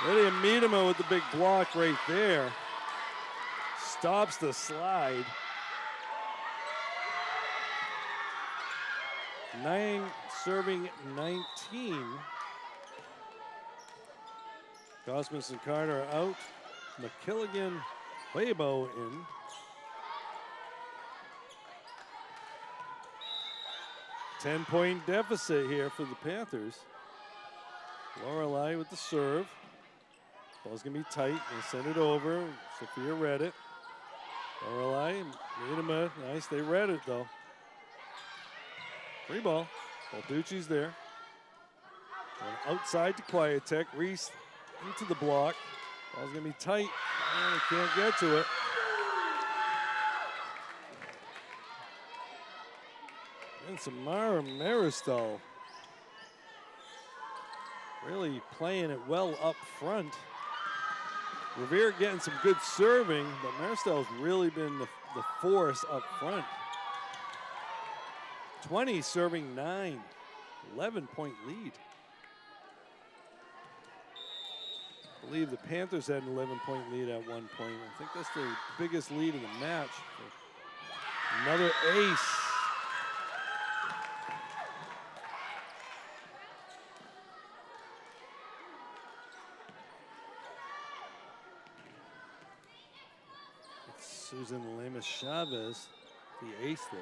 Speaker 1: Lydia Miedema with the big block right there. Stops the slide. 9 serving 19. Cosmas and Carter are out. McKilligan, Weibo in. Ten-point deficit here for the Panthers. Lorelei with the serve. Ball's gonna be tight. They send it over. Sophia read it. Lorelei, Miedema, nice. They read it though. Free ball. Balducci's there. And outside to Quietech. Reese into the block. Ball's gonna be tight. And they can't get to it. And Samara Maristal really playing it well up front. Revere getting some good serving, but Maristal's really been the force up front. 20 serving 9, 11-point lead. I believe the Panthers had an 11-point lead at one point. I think that's the biggest lead in the match. Another ace. It's Susan Lemus Chavez, the ace there.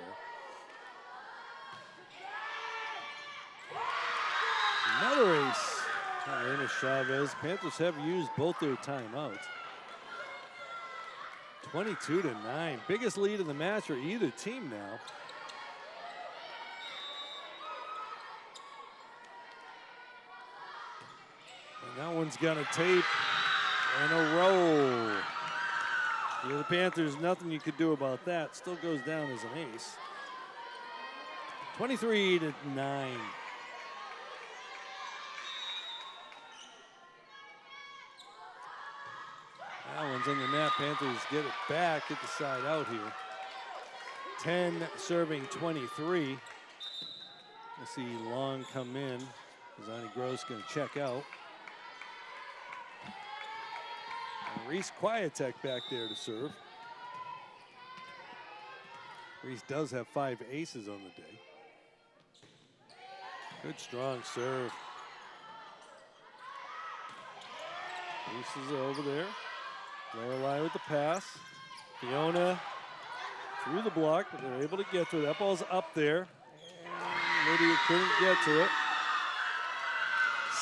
Speaker 1: Another ace. Lemus Chavez. Panthers have used both their timeouts. 22-9. Biggest lead in the match for either team now. And that one's got a tape and a roll. Yeah, the Panthers, nothing you could do about that. Still goes down as an ace. 23-9. That one's in the net. Panthers get it back, get the side out here. 10 serving 23. I see Long come in. Pisani Gross going to check out. And Reese Quietech back there to serve. Reese does have 5 aces on the day. Good strong serve. Reese is over there. Lorelei with the pass. Fiona through the block, but they're able to get to it. That ball's up there. And Lydia couldn't get to it.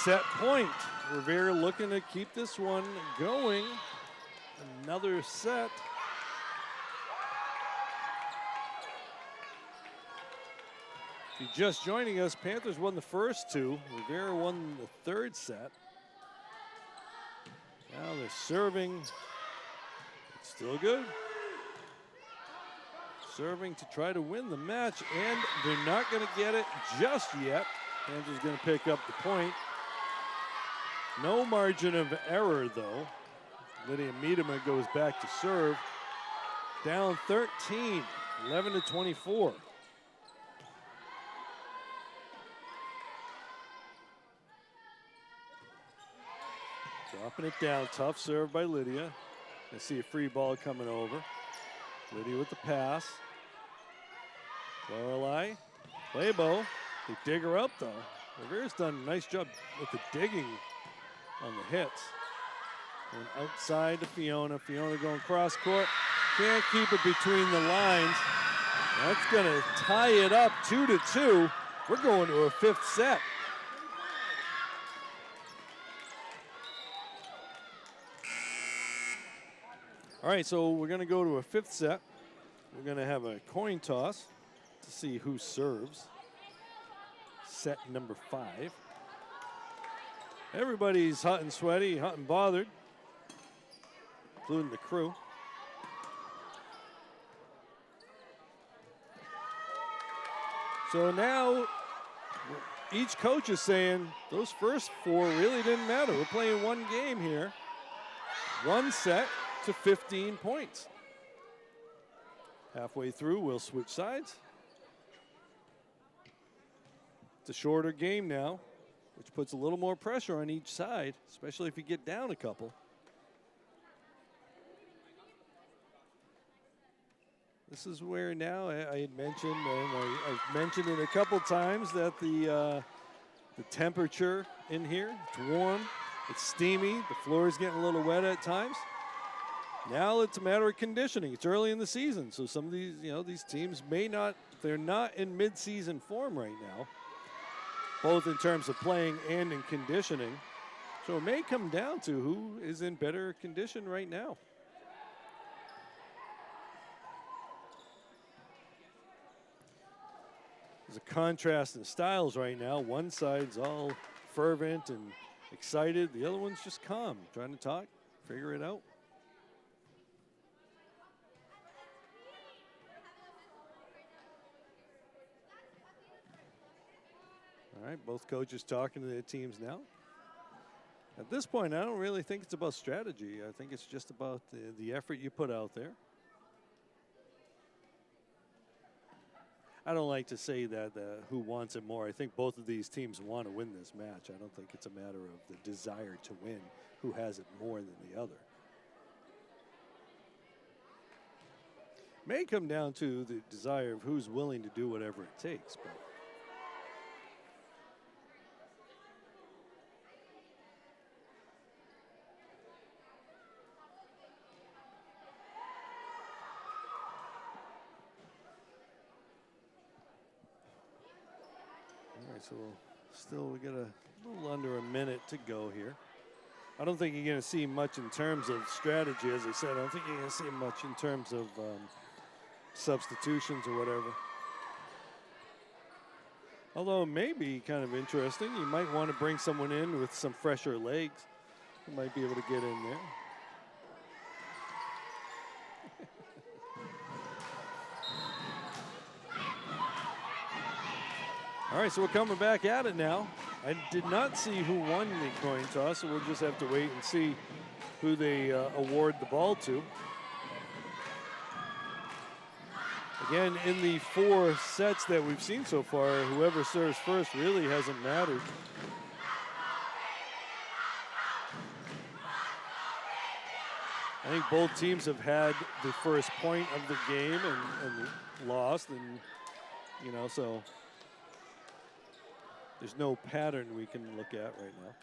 Speaker 1: Set point. Revere looking to keep this one going. Another set. If you're just joining us, Panthers won the first 2. Revere won the third set. Now they're serving. It's still good. Serving to try to win the match, and they're not going to get it just yet. Panthers going to pick up the point. No margin of error, though. Lydia Miedema goes back to serve. Down 13, 11-24. Dropping it down, tough serve by Lydia. I see a free ball coming over. Lydia with the pass. Lorelei, Weibo, they dig her up though. Revere's done a nice job with the digging on the hits. Going outside to Fiona. Fiona going cross court. Can't keep it between the lines. That's gonna tie it up 2-2. We're going to a 5th set. All right, so we're going to go to a fifth set. We're going to have a coin toss to see who serves. Set number 5. Everybody's hot and sweaty, hot and bothered, including the crew. So now each coach is saying those first 4 really didn't matter. We're playing one game here. One set to 15 points. Halfway through, we'll switch sides. It's a shorter game now, which puts a little more pressure on each side, especially if you get down a couple. This is where now I had mentioned, and I've mentioned it a couple times, that the temperature in here, it's warm, it's steamy, the floor is getting a little wet at times. Now it's a matter of conditioning. It's early in the season, so some of these, these teams may not, they're not in mid-season form right now, both in terms of playing and in conditioning. So it may come down to who is in better condition right now. There's a contrast in styles right now. One side's all fervent and excited. The other one's just calm, trying to talk, figure it out. All right, both coaches talking to their teams now. At this point, I don't really think it's about strategy. I think it's just about the effort you put out there. I don't like to say that who wants it more. I think both of these teams want to win this match. I don't think it's a matter of the desire to win, who has it more than the other. May come down to the desire of who's willing to do whatever it takes. But so we got a little under a minute to go here. I don't think you're going to see much in terms of strategy, as I said. I don't think you're going to see much in terms of substitutions or whatever. Although it may be kind of interesting. You might want to bring someone in with some fresher legs who might be able to get in there. All right, so we're coming back at it now. I did not see who won the coin toss, so we'll just have to wait and see who they award the ball to. Again, in the 4 sets that we've seen so far, whoever serves first really hasn't mattered. I think both teams have had the first point of the game and lost, and so there's no pattern we can look at right now.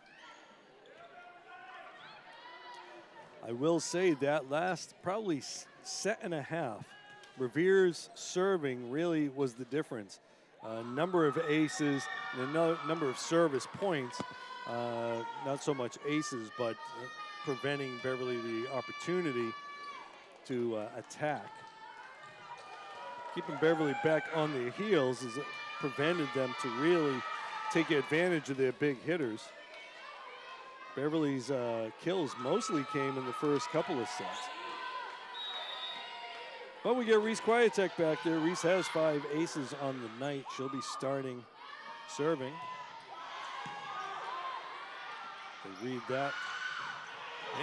Speaker 1: I will say that last probably set and a half, Revere's serving really was the difference. A number of aces and a number of service points, not so much aces, but preventing Beverly the opportunity to attack. Keeping Beverly back on their heels has prevented them to really take advantage of their big hitters. Beverly's kills mostly came in the first couple of sets. But we get Reese Quietek back there. Reese has 5 aces on the night. She'll be starting serving. They read that.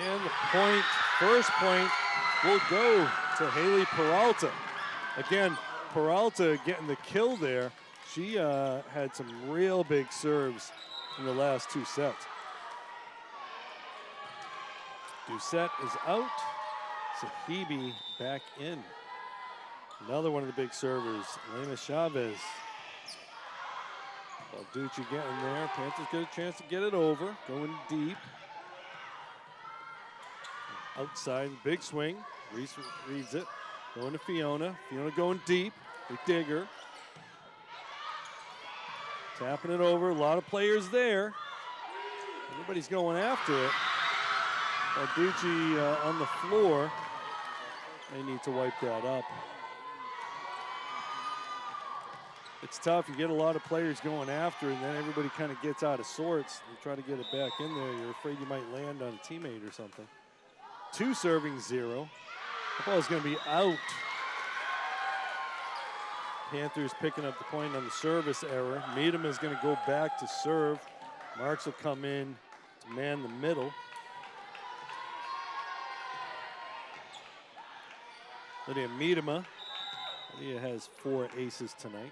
Speaker 1: And the point, first point, will go to Haley Peralta. Again, Peralta getting the kill there. She had some real big serves in the last 2 sets. Doucette is out. Sahibi back in. Another one of the big servers, Elena Chavez. Balducci getting there. Panthers get a chance to get it over. Going deep. Outside, big swing. Reese reads it. Going to Fiona. Fiona going deep. They dig her. Tapping it over. A lot of players there. Everybody's going after it. Balducci on the floor. They need to wipe that up. It's tough. You get a lot of players going after, and then everybody kind of gets out of sorts. You try to get it back in there. You're afraid you might land on a teammate or something. 2 serving 0. The ball is going to be out. Panthers picking up the point on the service error. Meadham is going to go back to serve. Marks will come in to man the middle. Lydia Meadema. Lydia has 4 aces tonight.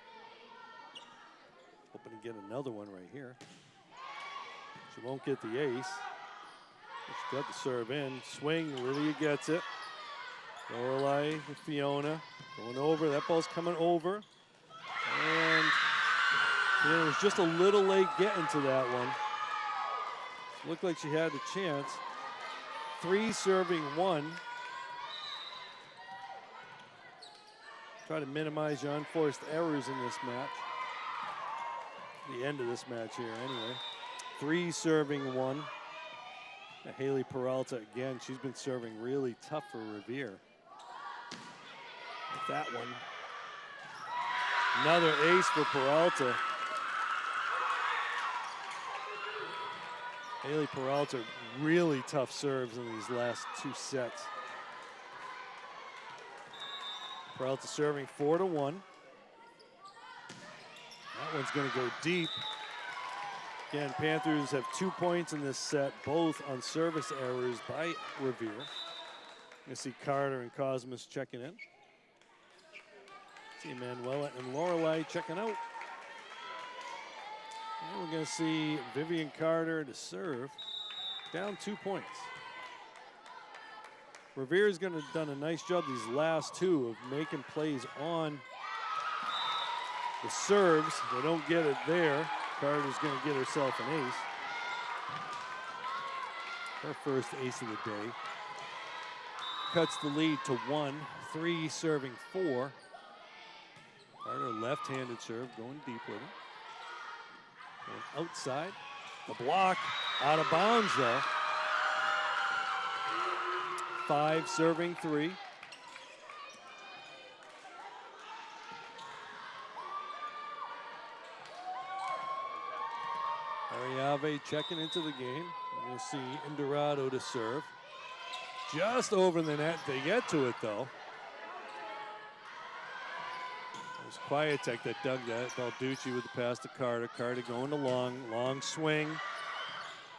Speaker 1: Hoping to get another one right here. She won't get the ace. She got the serve in. Swing, Lydia gets it. Lorelei with Fiona. Going over, that ball's coming over. And it was just a little late getting to that one. Looked like she had a chance. 3 serving 1. Try to minimize your unforced errors in this match. The end of this match here anyway. 3 serving 1. Haley Peralta again, she's been serving really tough for Revere. With that one. Another ace for Peralta. Haley Peralta, really tough serves in these last 2 sets. Peralta serving 4-1. That one's going to go deep. Again, Panthers have 2 points in this set, both on service errors by Revere. You see Carter and Cosmos checking in. See Manuela and Lorelei checking out. And we're going to see Vivian Carter to serve. Down 2 points. Revere's going to have done a nice job these last 2 of making plays on the serves. They don't get it there. Carter's going to get herself an ace. Her first ace of the day. Cuts the lead to 1. 3 serving 4. Carter left-handed serve, going deep with it. Going outside. The block out of bounds though. 5 serving 3. Ariave checking into the game. We're going to see Indorado to serve. Just over the net. They get to it though. It was Kwiatek that dug that. Balducci with the pass to Carter. Carter going to long swing.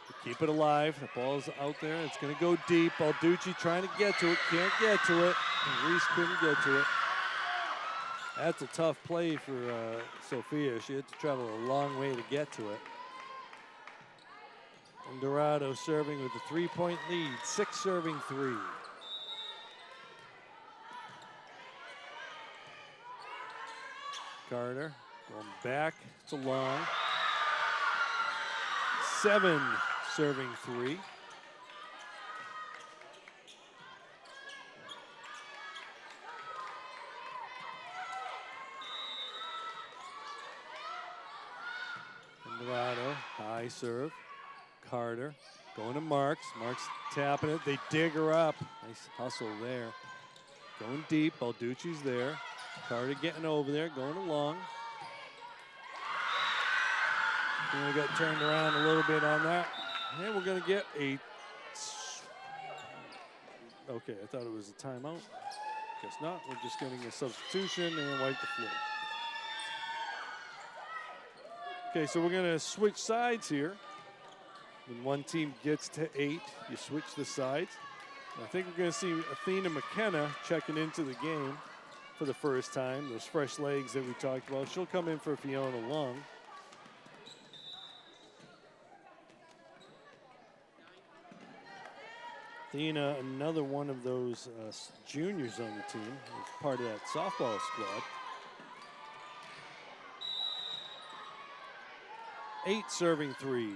Speaker 1: To keep it alive. The ball's out there. It's going to go deep. Balducci trying to get to it. Can't get to it. And Reese couldn't get to it. That's a tough play for Sophia. She had to travel a long way to get to it. And Dorado serving with a 3-point lead. 6 serving 3. Carter going back to long. 7 serving 3. Dorado, high serve. Carter going to Marks. Marks tapping it. They dig her up. Nice hustle there. Going deep. Balducci's there. Carter getting over there. Going along. And we got turned around a little bit on that. And we're going to get a... Okay, I thought it was a timeout. Guess not. We're just getting a substitution and wipe the floor. Okay, so we're going to switch sides here. When one team gets to 8, you switch the sides. I think we're going to see Athena McKenna checking into the game for the first time. Those fresh legs that we talked about. She'll come in for Fiona Long. Athena, another one of those juniors on the team, was part of that softball squad. 8 serving 3.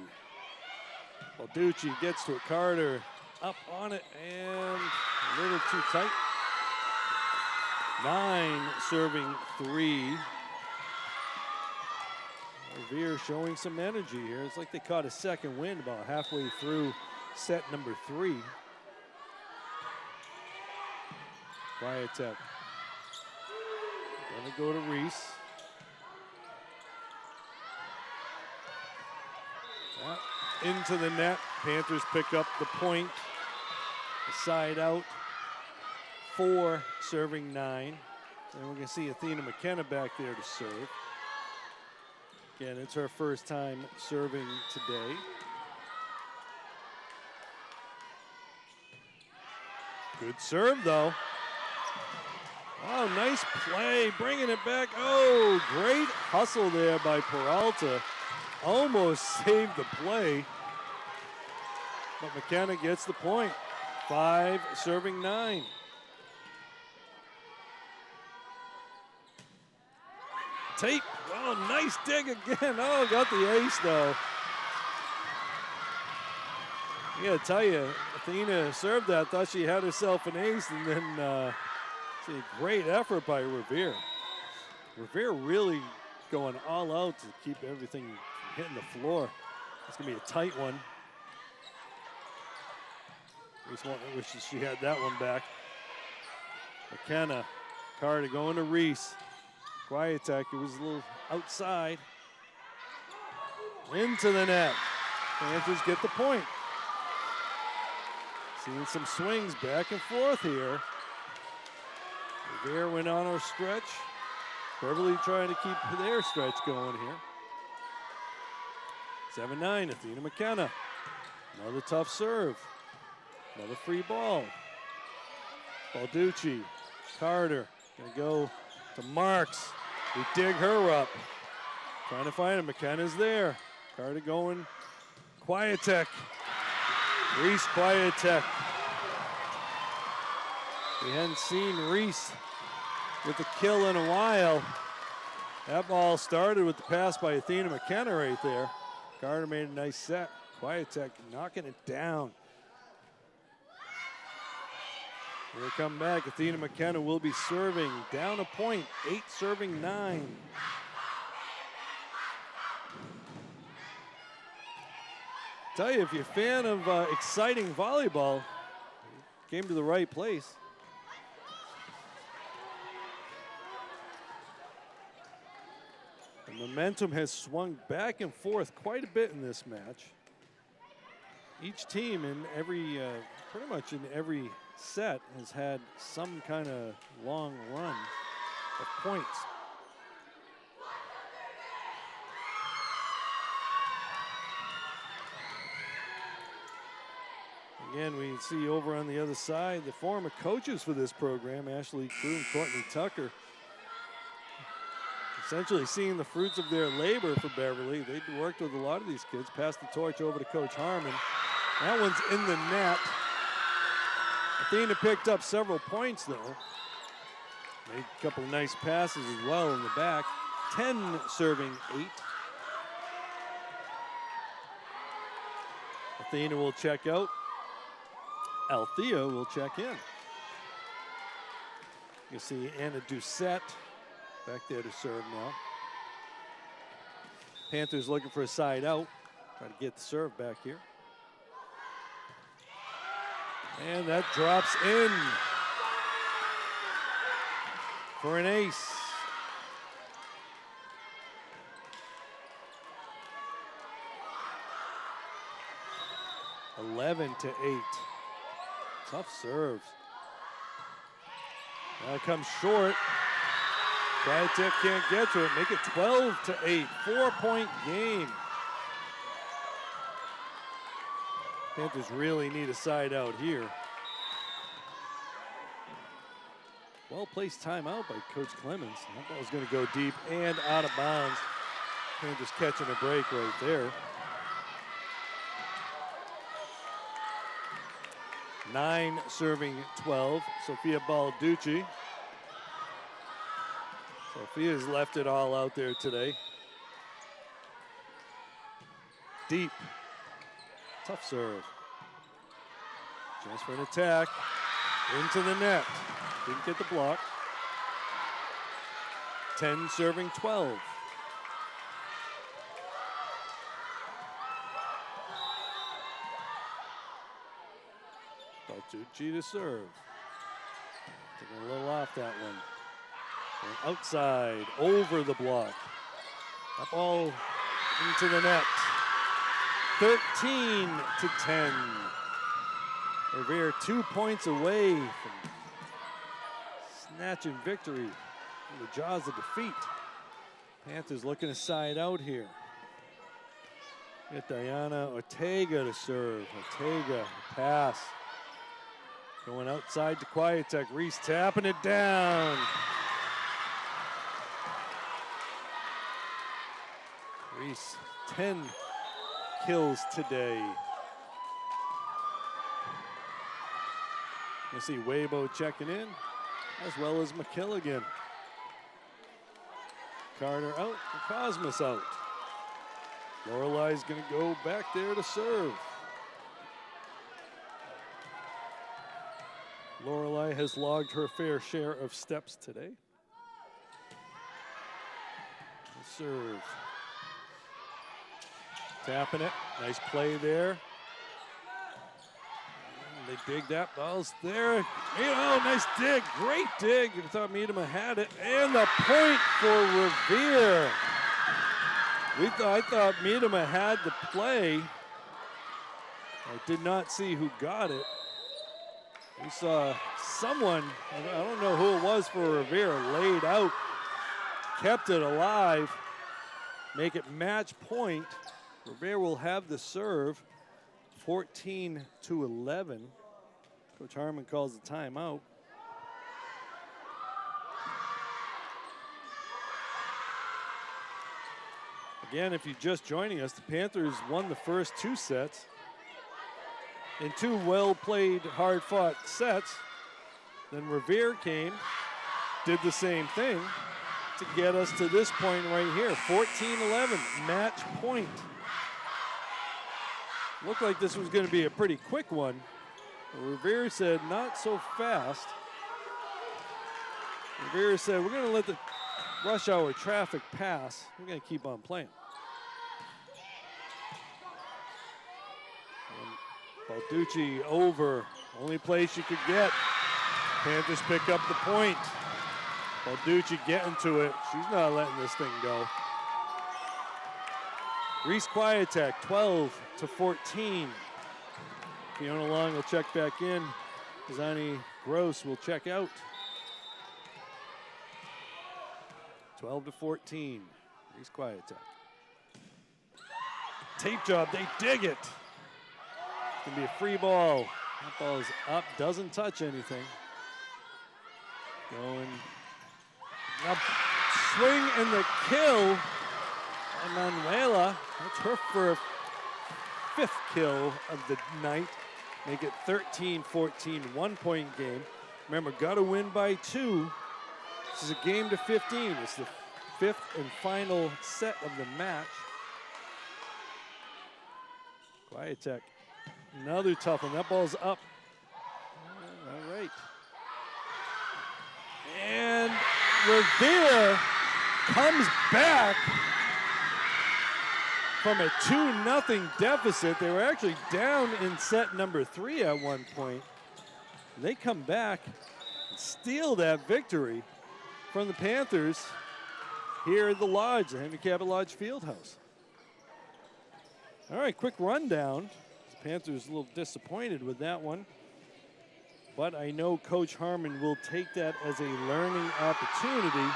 Speaker 1: Balducci gets to it. Carter up on it and a little too tight. 9 serving 3. Revere showing some energy here. It's like they caught a second wind about halfway through set number 3. Kwiatek. Gonna go to Reese. Into the net. Panthers pick up the point. The side out. 4 serving 9. And we're going to see Athena McKenna back there to serve. Again, it's her first time serving today. Good serve, though. Oh, nice play, bringing it back. Oh, great hustle there by Peralta. Almost saved the play. But McKenna gets the point. 5 serving 9. Tate, oh, nice dig again. Oh, got the ace, though. I gotta tell you, Athena served that, thought she had herself an ace, and then see a great effort by Revere. Revere really going all out to keep everything hitting the floor. It's gonna be a tight one. Reese wishes she had that one back. McKenna, Carter going to Reese. Kwiatek, it was a little outside. Into the net. Panthers get the point. Seeing some swings back and forth here. Revere went on her stretch. Beverly trying to keep their stretch going here. 7-9, Athena McKenna. Another tough serve. Another free ball. Balducci, Carter, gonna go to Marks. We dig her up. Trying to find him, McKenna's there. Carter going, Kwiatek. Reese Kwiatek. We hadn't seen Reese with the kill in a while. That ball started with the pass by Athena McKenna right there. Carter made a nice set. Kwiatek knocking it down. Here come back. Athena McKenna will be serving down a point. 8 serving 9. Tell you, if you're a fan of exciting volleyball, you came to the right place. The momentum has swung back and forth quite a bit in this match. Each team in every, pretty much in every set has had some kind of long run of points. Again, we see over on the other side the former coaches for this program, Ashley Crew and Courtney Tucker, essentially seeing the fruits of their labor for Beverly. They'd worked with a lot of these kids, passed the torch over to Coach Harmon. That one's in the net. Athena picked up several points, though. Made a couple of nice passes as well in the back. 10 serving 8. Athena will check out. Althea will check in. You see Anna Doucette back there to serve now. Panthers looking for a side out. Try to get the serve back here. And that drops in for an ace. (11-8). Tough serves. That comes short. Kwiatek can't get to it. Make it 12-8. 4-point game. Panthers really need a side out here. Well-placed timeout by Coach Clemens. That ball's going to go deep and out of bounds. Panthers catching a break right there. 9 serving 12. Sophia Balducci. Sophia's left it all out there today. Deep. Tough serve. Chance for an attack. Into the net. Didn't get the block. 10 serving 12. Balducci to serve. Taking a little off that one. Going outside, over the block. That ball into the net. 13-10. Revere 2 points away from snatching victory from the jaws of defeat. Panthers looking to side out here. Get Diana Ortega to serve. Ortega, pass. Going outside to Quiet-Tech. Reese tapping it down. Reese, 10 kills today. You see Weibo checking in, as well as McKilligan. Carter out, and Cosmos out. Lorelai's gonna go back there to serve. Lorelai has logged her fair share of steps today. Serve. Tapping it, nice play there. And they dig that, ball's there. Oh, nice dig, great dig. I thought Miedema had it. And the point for Revere. I thought Miedema had the play. I did not see who got it. We saw someone, I don't know who it was for Revere, laid out, kept it alive, make it match point. Revere will have the serve, 14-11. Coach Harmon calls the timeout. Again, if you're just joining us, the Panthers won the first 2 sets in 2 well-played, hard-fought sets. Then Revere came, did the same thing to get us to this point right here, 14-11, match point. Looked like this was going to be a pretty quick one. Revere said, not so fast. Revere said, we're going to let the rush hour traffic pass. We're going to keep on playing. Balducci over, only place you could get. Panthers pick up the point. Balducci getting to it. She's not letting this thing go. Reese Quiet-Tech, 12-14. Fiona Long will check back in. Zani Gross will check out. 12-14. Reese Quiet-Tech. Tape job, they dig it. It's gonna be a free ball. That ball is up, doesn't touch anything. Going up, swing and the kill. Manuela, that's her for 5th kill of the night. Make it 13-14, 1-point game. Remember, got to win by 2. This is a game to 15. It's the 5th and final set of the match. Quiet-Tech, another tough one. That ball's up. All right. And Revere comes back from a 2-0 deficit. They were actually down in set number 3 at one point. They come back and steal that victory from the Panthers here at the Lodge, the Henry Cabot Lodge Fieldhouse. All right, quick rundown. The Panthers a little disappointed with that one, but I know Coach Harmon will take that as a learning opportunity.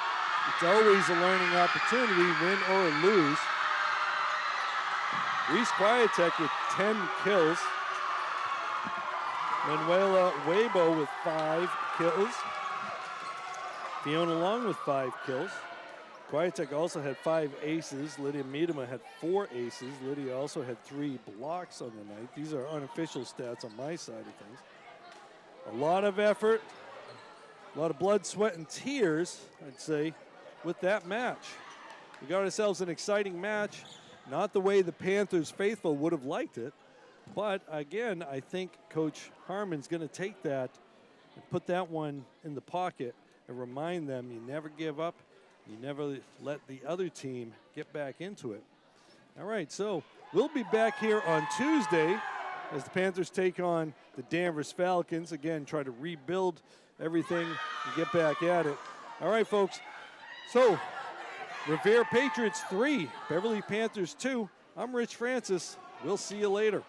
Speaker 1: It's always a learning opportunity, win or lose. Reese Quiet-Tech with 10 kills. Manuela Weibo with 5 kills. Fiona Long with 5 kills. Quiet-Tech also had 5 aces. Lydia Miedema had 4 aces. Lydia also had 3 blocks on the night. These are unofficial stats on my side of things. A lot of effort, a lot of blood, sweat, and tears, I'd say, with that match. We got ourselves an exciting match. Not the way the Panthers faithful would have liked it, but again, I think Coach Harmon's going to take that and put that one in the pocket and remind them you never give up, you never let the other team get back into it. All right, so we'll be back here on Tuesday as the Panthers take on the Danvers Falcons. Again, try to rebuild everything and get back at it. All right, folks. So, Revere Patriots 3, Beverly Panthers 2. I'm Rich Francis. We'll see you later.